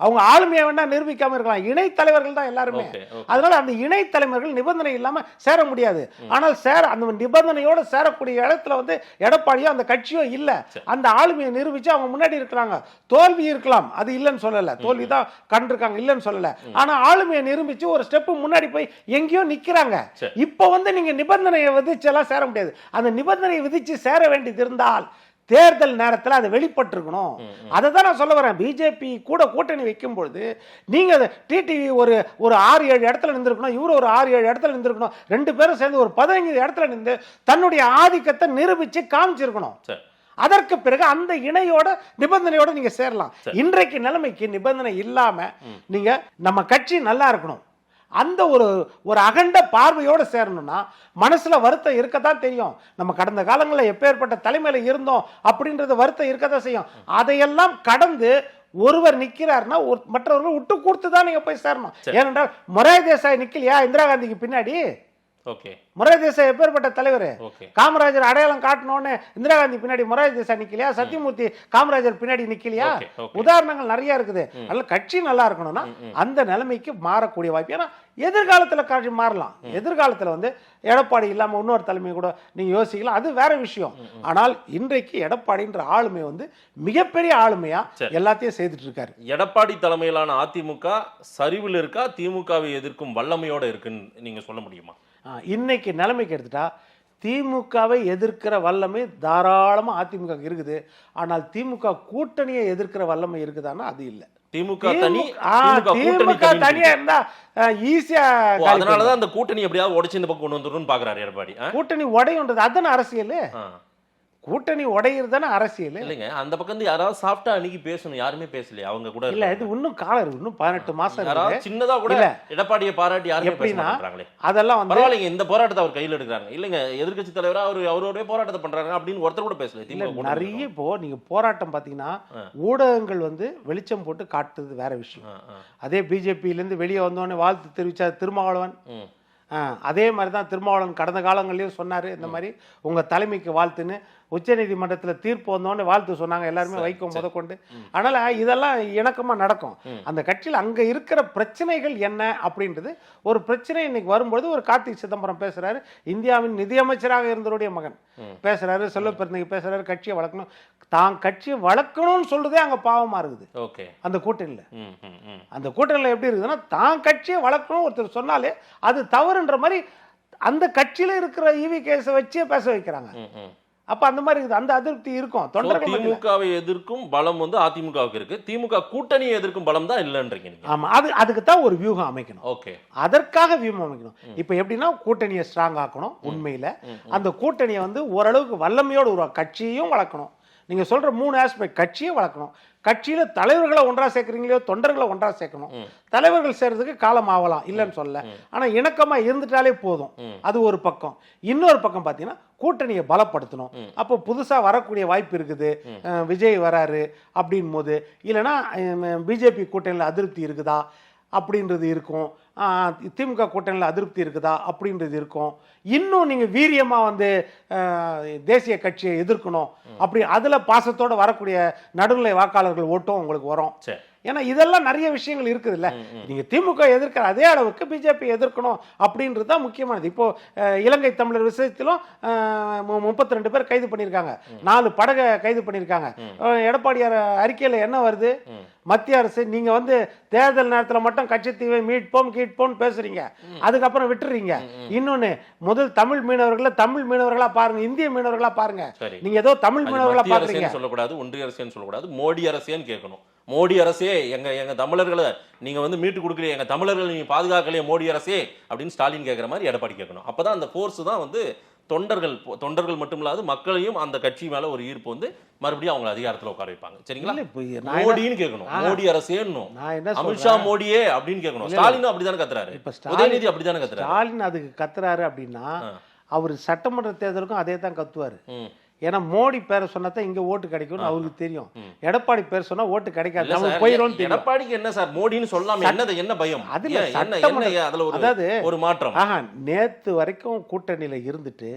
D: அவங்க ஆளுமையை வேணா நிரூபிக்காம இருக்கலாம், இணை தலைவர்கள் தான் எல்லாருமே. அதனால அந்த இணை தலைவர்கள் நிபந்தனை இல்லாம சேர முடியாது. ஆனால் அந்த நிபந்தனையோட சேரக்கூடிய இடத்துல வந்து எடப்பாடியோ அந்த கட்சியோ இல்ல. அந்த ஆளுமையை நிரூபிச்சு அவங்க முன்னாடி இருக்கிறாங்க. தோல்வி இருக்கலாம், அது இல்லைன்னு சொல்லல, தோல்வி தான் கண்டிருக்காங்க, இல்லைன்னு சொல்லல. ஆனா ஆளுமையை நிரூபிச்சு ஒரு ஸ்டெப் முன்னாடி போய் எங்கேயோ நிக்கிறாங்க. இப்ப வந்து நீங்க நிபந்தனையை விதிச்சு எல்லாம் சேர முடியாது. அந்த நிபந்தனையை விதிச்சு சேர வேண்டியது இருந்தால் தேர்தல் நேரத்தில் அது வெளிப்பட்டிருக்கணும். அதை தான் நான் சொல்ல வரேன். பிஜேபி கூட கூட்டணி வைக்கும் பொழுது நீங்க டிடிவி ஒரு 6-7 இடத்துல நின்றுக்கணும், இவரு ஒரு 6-7 இடத்துல நின்றுக்கணும், 2 பேரும் சேர்ந்து ஒரு 15 இடத்துல நின்று தன்னுடைய ஆதிக்கத்தை நிரூபிச்சு காமிச்சிருக்கணும். அதற்கு பிறகு அந்த இணையோட நிபந்தனையோட நீங்க சேரலாம். இன்றைக்கு நிலைமைக்கு நிபந்தனை இல்லாம நீங்க நம்ம கட்சி நல்லா இருக்கணும், அந்த ஒரு அகண்ட பார்வையோடு சேரணும்னா மனசுல வருத்தம் இருக்கத்தான் தெரியும். நம்ம கடந்த காலங்களில் எப்பேற்பட்ட தலைமையில இருந்தோம் அப்படின்றது வருத்தம் இருக்கத்தான் செய்யும். அதையெல்லாம் கடந்து ஒருவர் நிக்கிறாருன்னா மற்றவர்கள் விட்டு கொடுத்து தான் நீங்க போய் சேரணும். ஏனென்றால் மொரார்ஜி தேசாய் நிக்கலையா இந்திரா காந்திக்கு பின்னாடி? மொரார்ஜி தேசாய் எப்பேற்பட்ட தலைவர். காமராஜர் அடையாளம் காட்டணும்னு இந்திரா காந்தி பின்னாடி மொரார்ஜி தேசாய் நிக்கலையா? சத்தியமூர்த்தி காமராஜர் பின்னாடி நிக்கலையா? உதாரணங்கள் நிறைய இருக்குது. அதனால கட்சி நல்லா இருக்கணும்னா அந்த நிலைமைக்கு மாறக்கூடிய வாய்ப்பு. ஏன்னா எதிர்காலத்தில் கட்சி மாறலாம். எதிர்காலத்தில் வந்து எடப்பாடி இல்லாம இன்னொரு தலைமை கூட நீங்க யோசிக்கலாம், அது வேற விஷயம். ஆனால் இன்றைக்கு எடப்பாடின்ற ஆளுமை வந்து மிகப்பெரிய ஆளுமையா எல்லாத்தையும் செய்துட்டு இருக்காரு.
C: எடப்பாடி தலைமையிலான அதிமுக சரிவில் இருக்கா, திமுகவை எதிர்க்கும் வல்லமையோட இருக்குன்னு நீங்க சொல்ல முடியுமா?
D: இன்னைக்கு நிலைமைக்கு எடுத்துட்டா திமுகவை எதிர்க்கிற வல்லமை தாராளமா அதிமுக இருக்குது. ஆனால் திமுக கூட்டணியை எதிர்க்கிற வல்லமை இருக்குதான்னா அது இல்லை.
C: திமுக
D: தனியா இருந்தா ஈஸியா,
C: அதனாலதான் அந்த கூட்டணி எப்படியாவது உடைச்சு இந்த பக்கம் கொண்டு வந்துருன்னு பாக்குறாரு எடப்பாடி.
D: கூட்டணி உடையுன்றது அதுதானே அரசியல். கூட்டணி உடையிறதான அரசியல்
C: இல்லைங்க. அந்த பக்கம் யாராவது சாஃப்டா அன்னைக்கு பேசணும், யாருமே பேசலையே அவங்க கூட.
D: இல்ல இது இன்னும் காலம் இருக்கு, இன்னும் 18 மாசம்
C: யாராவது சின்னதா கூட எடப்பாடியை பாராட்டி யாருமே பேச மாட்டாங்களே.
D: அதெல்லாம் வந்து
C: பரவாயில்லைங்க, இந்த போராட்டத்தை அவர் கையில் எடுக்கிறாங்க. இல்லைங்க எதிர்க்கட்சி தலைவரா அவருடைய போராட்டத்தை பண்றாங்க அப்படின்னு ஒருத்தர் கூட பேசல.
D: நிறைய இப்போ நீங்க போராட்டம் பாத்தீங்கன்னா ஊடகங்கள் வந்து வெளிச்சம் போட்டு காட்டுறது வேற விஷயம். அதே பிஜேபியில இருந்து வெளியே வந்தோடனே வாழ்த்து தெரிவிச்சா திருமாவளவன், அதே மாதிரி தான் திருமாவளவன் கடந்த காலங்கள்லயும் சொன்னாரு, இந்த மாதிரி உங்க தலைமைக்கு வாழ்த்துன்னு. உச்சநீதிமன்றத்தில் தீர்ப்பு வந்தோன்னு வாழ்த்து சொன்னாங்க எல்லாருமே, வைக்கம் முதற்கொண்டு. அதனால இதெல்லாம் இணக்கமா நடக்கும். அந்த கட்சியில் அங்க இருக்கிற பிரச்சனைகள் என்ன அப்படின்றது ஒரு பிரச்சனை இன்னைக்கு வரும்பொழுது ஒரு கார்த்திக் சிதம்பரம் பேசுறாரு, இந்தியாவின் நிதியமைச்சராக இருந்தவருடைய மகன் பேசுறாரு, செல்வ பெருந்தகை பேசுறாரு, கட்சியை வளர்க்கணும். தான் கட்சியை வளர்க்கணும்னு சொல்றதே அங்க பாவமா இருக்குது. அந்த கூட்டணியில அந்த கூட்டணியில எப்படி இருக்குதுன்னா தான் கட்சியை வளர்க்கணும் ஒருத்தர் சொன்னாலே அது தவறுன்ற மாதிரி அந்த கட்சியில இருக்கிற ஈவி கேஸை வச்சே பேச வைக்கிறாங்க. அப்ப அந்த மாதிரி அந்த அதிருப்தி இருக்கும்.
C: திமுகவை எதிர்க்கும் பலம் வந்து அதிமுகவுக்கு இருக்கு, திமுக கூட்டணியை எதிர்க்கும் பலம் தான் இல்லைன்றீங்க.
D: ஆமா, அதுக்கு தான் ஒரு வியூகம் அமைக்கணும்.
C: ஓகே,
D: அதற்காக வியூகம் அமைக்கணும். இப்ப எப்படின்னா கூட்டணியை ஸ்ட்ராங் ஆக்கணும். உண்மையில அந்த கூட்டணியை வந்து ஓரளவுக்கு வல்லமையோடு கட்சியையும் வளர்க்கணும். நீங்க சொல்ற 3 ஆஸ்பெக்ட், கட்சியை வளர்க்கணும், கட்சியில தலைவர்களை ஒன்றா சேர்க்கறீங்களோ தொண்டர்களை ஒன்றா சேர்க்கணும். தலைவர்கள் சேர்றதுக்கு காலம் ஆகலாம், இல்லைன்னு சொல்ல. ஆனா இணக்கமா இருந்துட்டாலே போதும். அது ஒரு பக்கம். இன்னொரு பக்கம் பாத்தீங்கன்னா கூட்டணியை பலப்படுத்தணும். அப்போ புதுசா வரக்கூடிய வாய்ப்பு இருக்குது. விஜய் வராரு அப்படின் போது, இல்லைன்னா பிஜேபி கூட்டணியில் அதிருப்தி இருக்குதா, அப்படின்றது இருக்கும். திமுக கூட்டணியில் அதிருப்தி இருக்குதா அப்படின்றது இருக்கும். இன்னும் நீங்கள் வீரியமாக வந்து தேசிய கட்சியை எதிர்க்கணும், அப்படி அதில் பாசத்தோடு வரக்கூடிய நடுநிலை வாக்காளர்கள் ஓட்டும் உங்களுக்கு வரும். ஏன்னா இதெல்லாம் நிறைய விஷயங்கள் இருக்குது இல்லை. நீங்கள் திமுக எதிர்க்கிற அதே அளவுக்கு பிஜேபி எதிர்க்கணும் அப்படின்றது தான் முக்கியமானது. இப்போ இலங்கை தமிழர் விஷயத்திலும் 32 பேர் கைது பண்ணியிருக்காங்க, 4 படகை கைது பண்ணியிருக்காங்க. எடப்பாடியார் அறிக்கையில் என்ன வருது? மத்திய அரசு நீங்க வந்து தேர்தல் நேரத்தில் மட்டும் கட்சித்தீவை மீட்போம் பேசுறீங்க, அதுக்கப்புறம் விட்டுறீங்க. இன்னொன்னு, முதல் தமிழ் மீனவர்களா பாருங்க, இந்திய மீனவர்களா பாருங்க. நீங்க ஏதோ தமிழ் மீனவர்களா பாக்குறீங்க
C: சொல்லக்கூடாது, ஒன்றிய அரசு சொல்லக்கூடாது, மோடி அரசேன்னு கேட்கணும். மோடி அரசே எங்க தமிழர்களை நீங்க வந்து மீட்டு கொடுக்கலையே, எங்க தமிழர்களை நீங்க பாதுகாக்கலையே மோடி அரசே அப்படின்னு ஸ்டாலின் கேட்கிற மாதிரி எடப்பாடி கேட்கணும். அப்பதான் அந்த ஃபோர்ஸ் தான் வந்து தொண்டர்கள் மட்டுமில்லாது மக்களையும் அந்த கட்சி மேல ஒரு ஈர்ப்பு வந்து மறுபடியும் அவங்க அதிகாரத்தில் உட்கார வைப்பாங்க. சரிங்களா? மோடின்னு கேட்கணும், மோடி அரசேன்னு. அமித்ஷா மோடியே அப்படின்னு கேட்கணும். ஸ்டாலின் அப்படிதானே கத்துறாரு, உதயநிதி அப்படிதானே கத்துறாரு.
D: ஸ்டாலின் அதுக்கு கத்துறாரு அப்படின்னா அவர் சட்டமன்ற தேர்தலுக்கும் அதே தான் கத்துவாரு. ஏன்னா மோடி பேரை சொன்னதான் இங்க ஓட்டு கிடைக்கும்னு அவருக்கு தெரியும். எடப்பாடி பேர் சொன்னா ஓட்டு கிடைக்காது, நம்ம போயிடும்.
C: எடப்பாடிக்கு என்ன சார் மோடின்னு சொல்லாம என்ன பயம்? அதாவது ஒரு மாற்றம்.
D: நேத்து வரைக்கும் கூட்டணியில இருந்துட்டு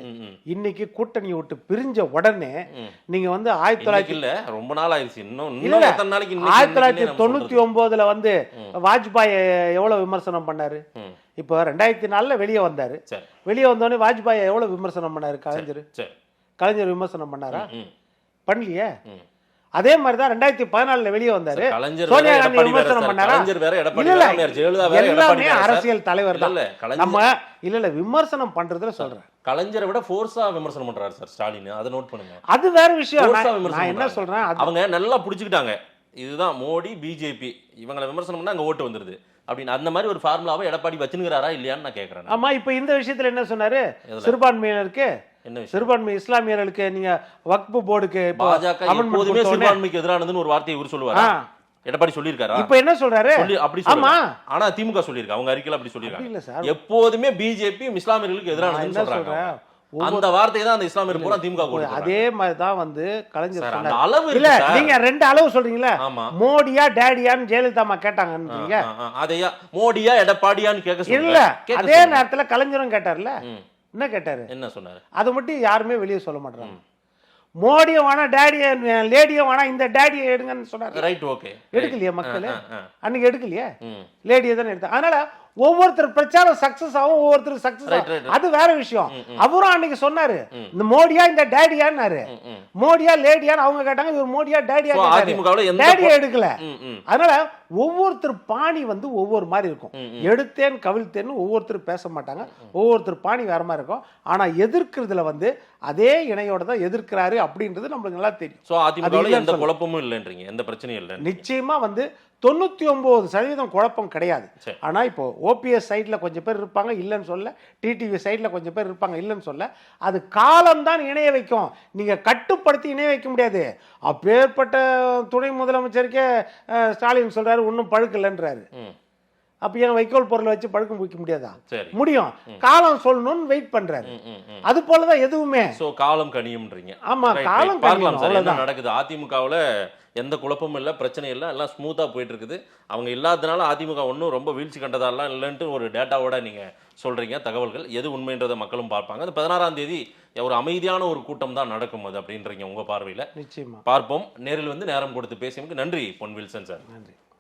D: இன்னைக்கு கூட்டணி விட்டு பிரிஞ்ச உடனே நீங்க வந்து 1900
C: ரொம்ப நாள் ஆயிடுச்சு, இன்னும்
D: 1999 வந்து வாஜ்பாய் எவ்வளவு விமர்சனம் பண்ணாரு. இப்போ 2004 வெளியே வந்தாரு. வெளியே வந்தோடனே வாஜ்பாய் எவ்வளவு விமர்சனம் பண்ணாரு கலைஞர் விமர்சனம் பண்ணாரா? பண்ணலையே. அதே மாதிரி தான் 2014 வெளியே வந்தாரு, சோனியா காந்தி விமர்சனம் பண்ணாரா? எல்லாமே அரசியல் தலைவர் தான். நம்ம இல்ல விமர்சனம் பண்றதுல சொல்றேன்,
C: கலைஞரை விட ஃபோர்ஸா விமர்சனம் பண்றாரு சார் ஸ்டாலின். அதை நோட் பண்ணுங்க,
D: அது வேற விஷயம். நான் என்ன சொல்றேன்,
C: அவங்க நல்லா புடிச்சுக்கிட்டாங்க, இதுதான் மோடி பிஜேபி, இவங்களை விமர்சனம் பண்ணா அங்க ஓட்டு வந்துருது அப்படின்னு. அந்த மாதிரி ஒரு ஃபார்முலாவை எடப்பாடி வச்சுக்கிறாரா இல்லையான்னு நான் கேட்கறேன்.
D: ஆமா, இப்ப இந்த விஷயத்துல என்ன சொன்னாரு? சிறுபான்மையினருக்கு, சிறுபான்மை இஸ்லாமியர்களுக்கு நீங்க வக்ஃப் போர்டுக்கு
C: பாஜக எப்போதுமே சிறுபான்மைக்கு எதிரானதுன்னு ஒரு வார்த்தையை இவர் சொல்லுவாரா? எடப்பாடி சொல்லியிருக்காரா?
D: இப்ப என்ன சொல்றாரு?
C: அப்படி ஆமா, ஆனா திமுக சொல்லிருக்காங்க, அவங்க அறிக்கையில அப்படி சொல்லிருக்காங்க, எப்போதுமே பிஜேபி இஸ்லாமியர்களுக்கு எதிரானதுன்னு சொல்றாங்க. அந்த வார்த்தை தான் அந்த இஸ்லாமியர் பூரா திமுக கூட.
D: அதே மாதிரி தான் வந்து கலைஞர் சொன்னார். அளவு இல்ல, நீங்க ரெண்டு அளவு சொல்றீங்களா? மோடியா டேடியான்னு ஜெயலலிதா அம்மா கேட்டாங்கன்றீங்க,
C: அதையா மோடியா எடப்பாடியான்னு கேட்க
D: இல்ல. அதே நேரத்துல கலைஞரும் கேட்டார்ல, என்ன கேட்டாரு,
C: என்ன சொன்னாரு?
D: அதை மட்டும் யாருமே வெளியே சொல்ல மாட்டாங்க. மோடியும் வேணா டேடியை, லேடியும் வேணா இந்த டேடியை எடுங்கன்னு சொன்னாரு.
C: Right, okay.
D: எடுக்கலையே மக்கள் அன்னைக்கு, எடுக்கலையே, லேடியை தானே எடுத்தாங்க. அதனால ஒவ்வொருத்தர் பிரச்சாரம் சக்சஸ் ஆகும், ஒவ்வொருத்தர் சக்சஸ், அது வேற விஷயம். அவரும் அன்னைக்கு சொன்னாரு, இந்த மோடியா இந்த டேடியான்னாரு. மோடியா லேடியான்னு அவங்க கேட்டாங்க, இவர் மோடியா டேடியா கேட்டாரு, டேடியா எடுக்கல. அதனால ஒவ்வொருத்தர் பாணி வந்து ஒவ்வொரு மாதிரி இருக்கும். எடுத்தேன் கவிழ்த்தேன்னு ஒவ்வொருத்தர் பேச மாட்டாங்க, ஒவ்வொருத்தர் பாணி வேற மாதிரி இருக்கும். ஆனா எதிர்க்கிறதுல வந்து அதே இணையோட தான் எதிர்க்கிறாரு அப்படின்றது நம்மளுக்கு நல்லா தெரியும்.
C: சோ அதிமுகவுல எந்த குழப்பமும் இல்லைன்றீங்க, எந்த பிரச்சனையும் இல்லை.
D: நிச்சயமா வந்து 99% குழப்பம் கிடையாது. ஆனா இப்போ ஓபிஎஸ் சைட்ல கொஞ்சம் பேர் இருப்பாங்க, இல்லைன்னு சொல்ல. டிடிவி சைட்ல கொஞ்சம் பேர் இருப்பாங்க, இல்லைன்னு சொல்ல. அது காலம்தான் இணைய வைக்கும், நீங்க கட்டுப்படுத்தி இணைய வைக்க முடியாது. அப்பேற்பட்ட துணை முதலமைச்சருக்கே ஸ்டாலின் சொல்றாரு இன்னும் பழுக்கலன்றாரு. அப்ப ஏன் வைக்கோல் பொருளை வச்சு பழுக்க வைக்க முடியாதா? முடியும், காலம் சொல்லணும்னு வெயிட் பண்றாரு. அது போலதான் எதுவுமே.
C: காலம் கனியும்ன்றீங்க.
D: ஆமா, காலம் கனியும்.
C: நடக்குது அதிமுகவுல, எந்த குழப்பமும் இல்லை, பிரச்சனை இல்லை, எல்லாம் ஸ்மூத்தாக போயிட்டு இருக்குது. அவங்க இல்லாததுனால அதிமுக ஒன்றும் ரொம்ப வீழ்ச்சி கண்டதாலாம் இல்லைன்ட்டு ஒரு டேட்டாவோட நீங்கள் சொல்கிறீங்க. தகவல்கள் எது உண்மைன்றதை மக்களும் பார்ப்பாங்க. அந்த 16ஆம் தேதி ஒரு அமைதியான ஒரு கூட்டம் தான் நடக்கும் அது அப்படின்றீங்க உங்கள் பார்வையில்.
D: நிச்சயமாக
C: பார்ப்போம். நேரில் வந்து நேரம் கொடுத்து பேசியதுக்கு நன்றி பொன் வில்சன் சார்.
D: நன்றி.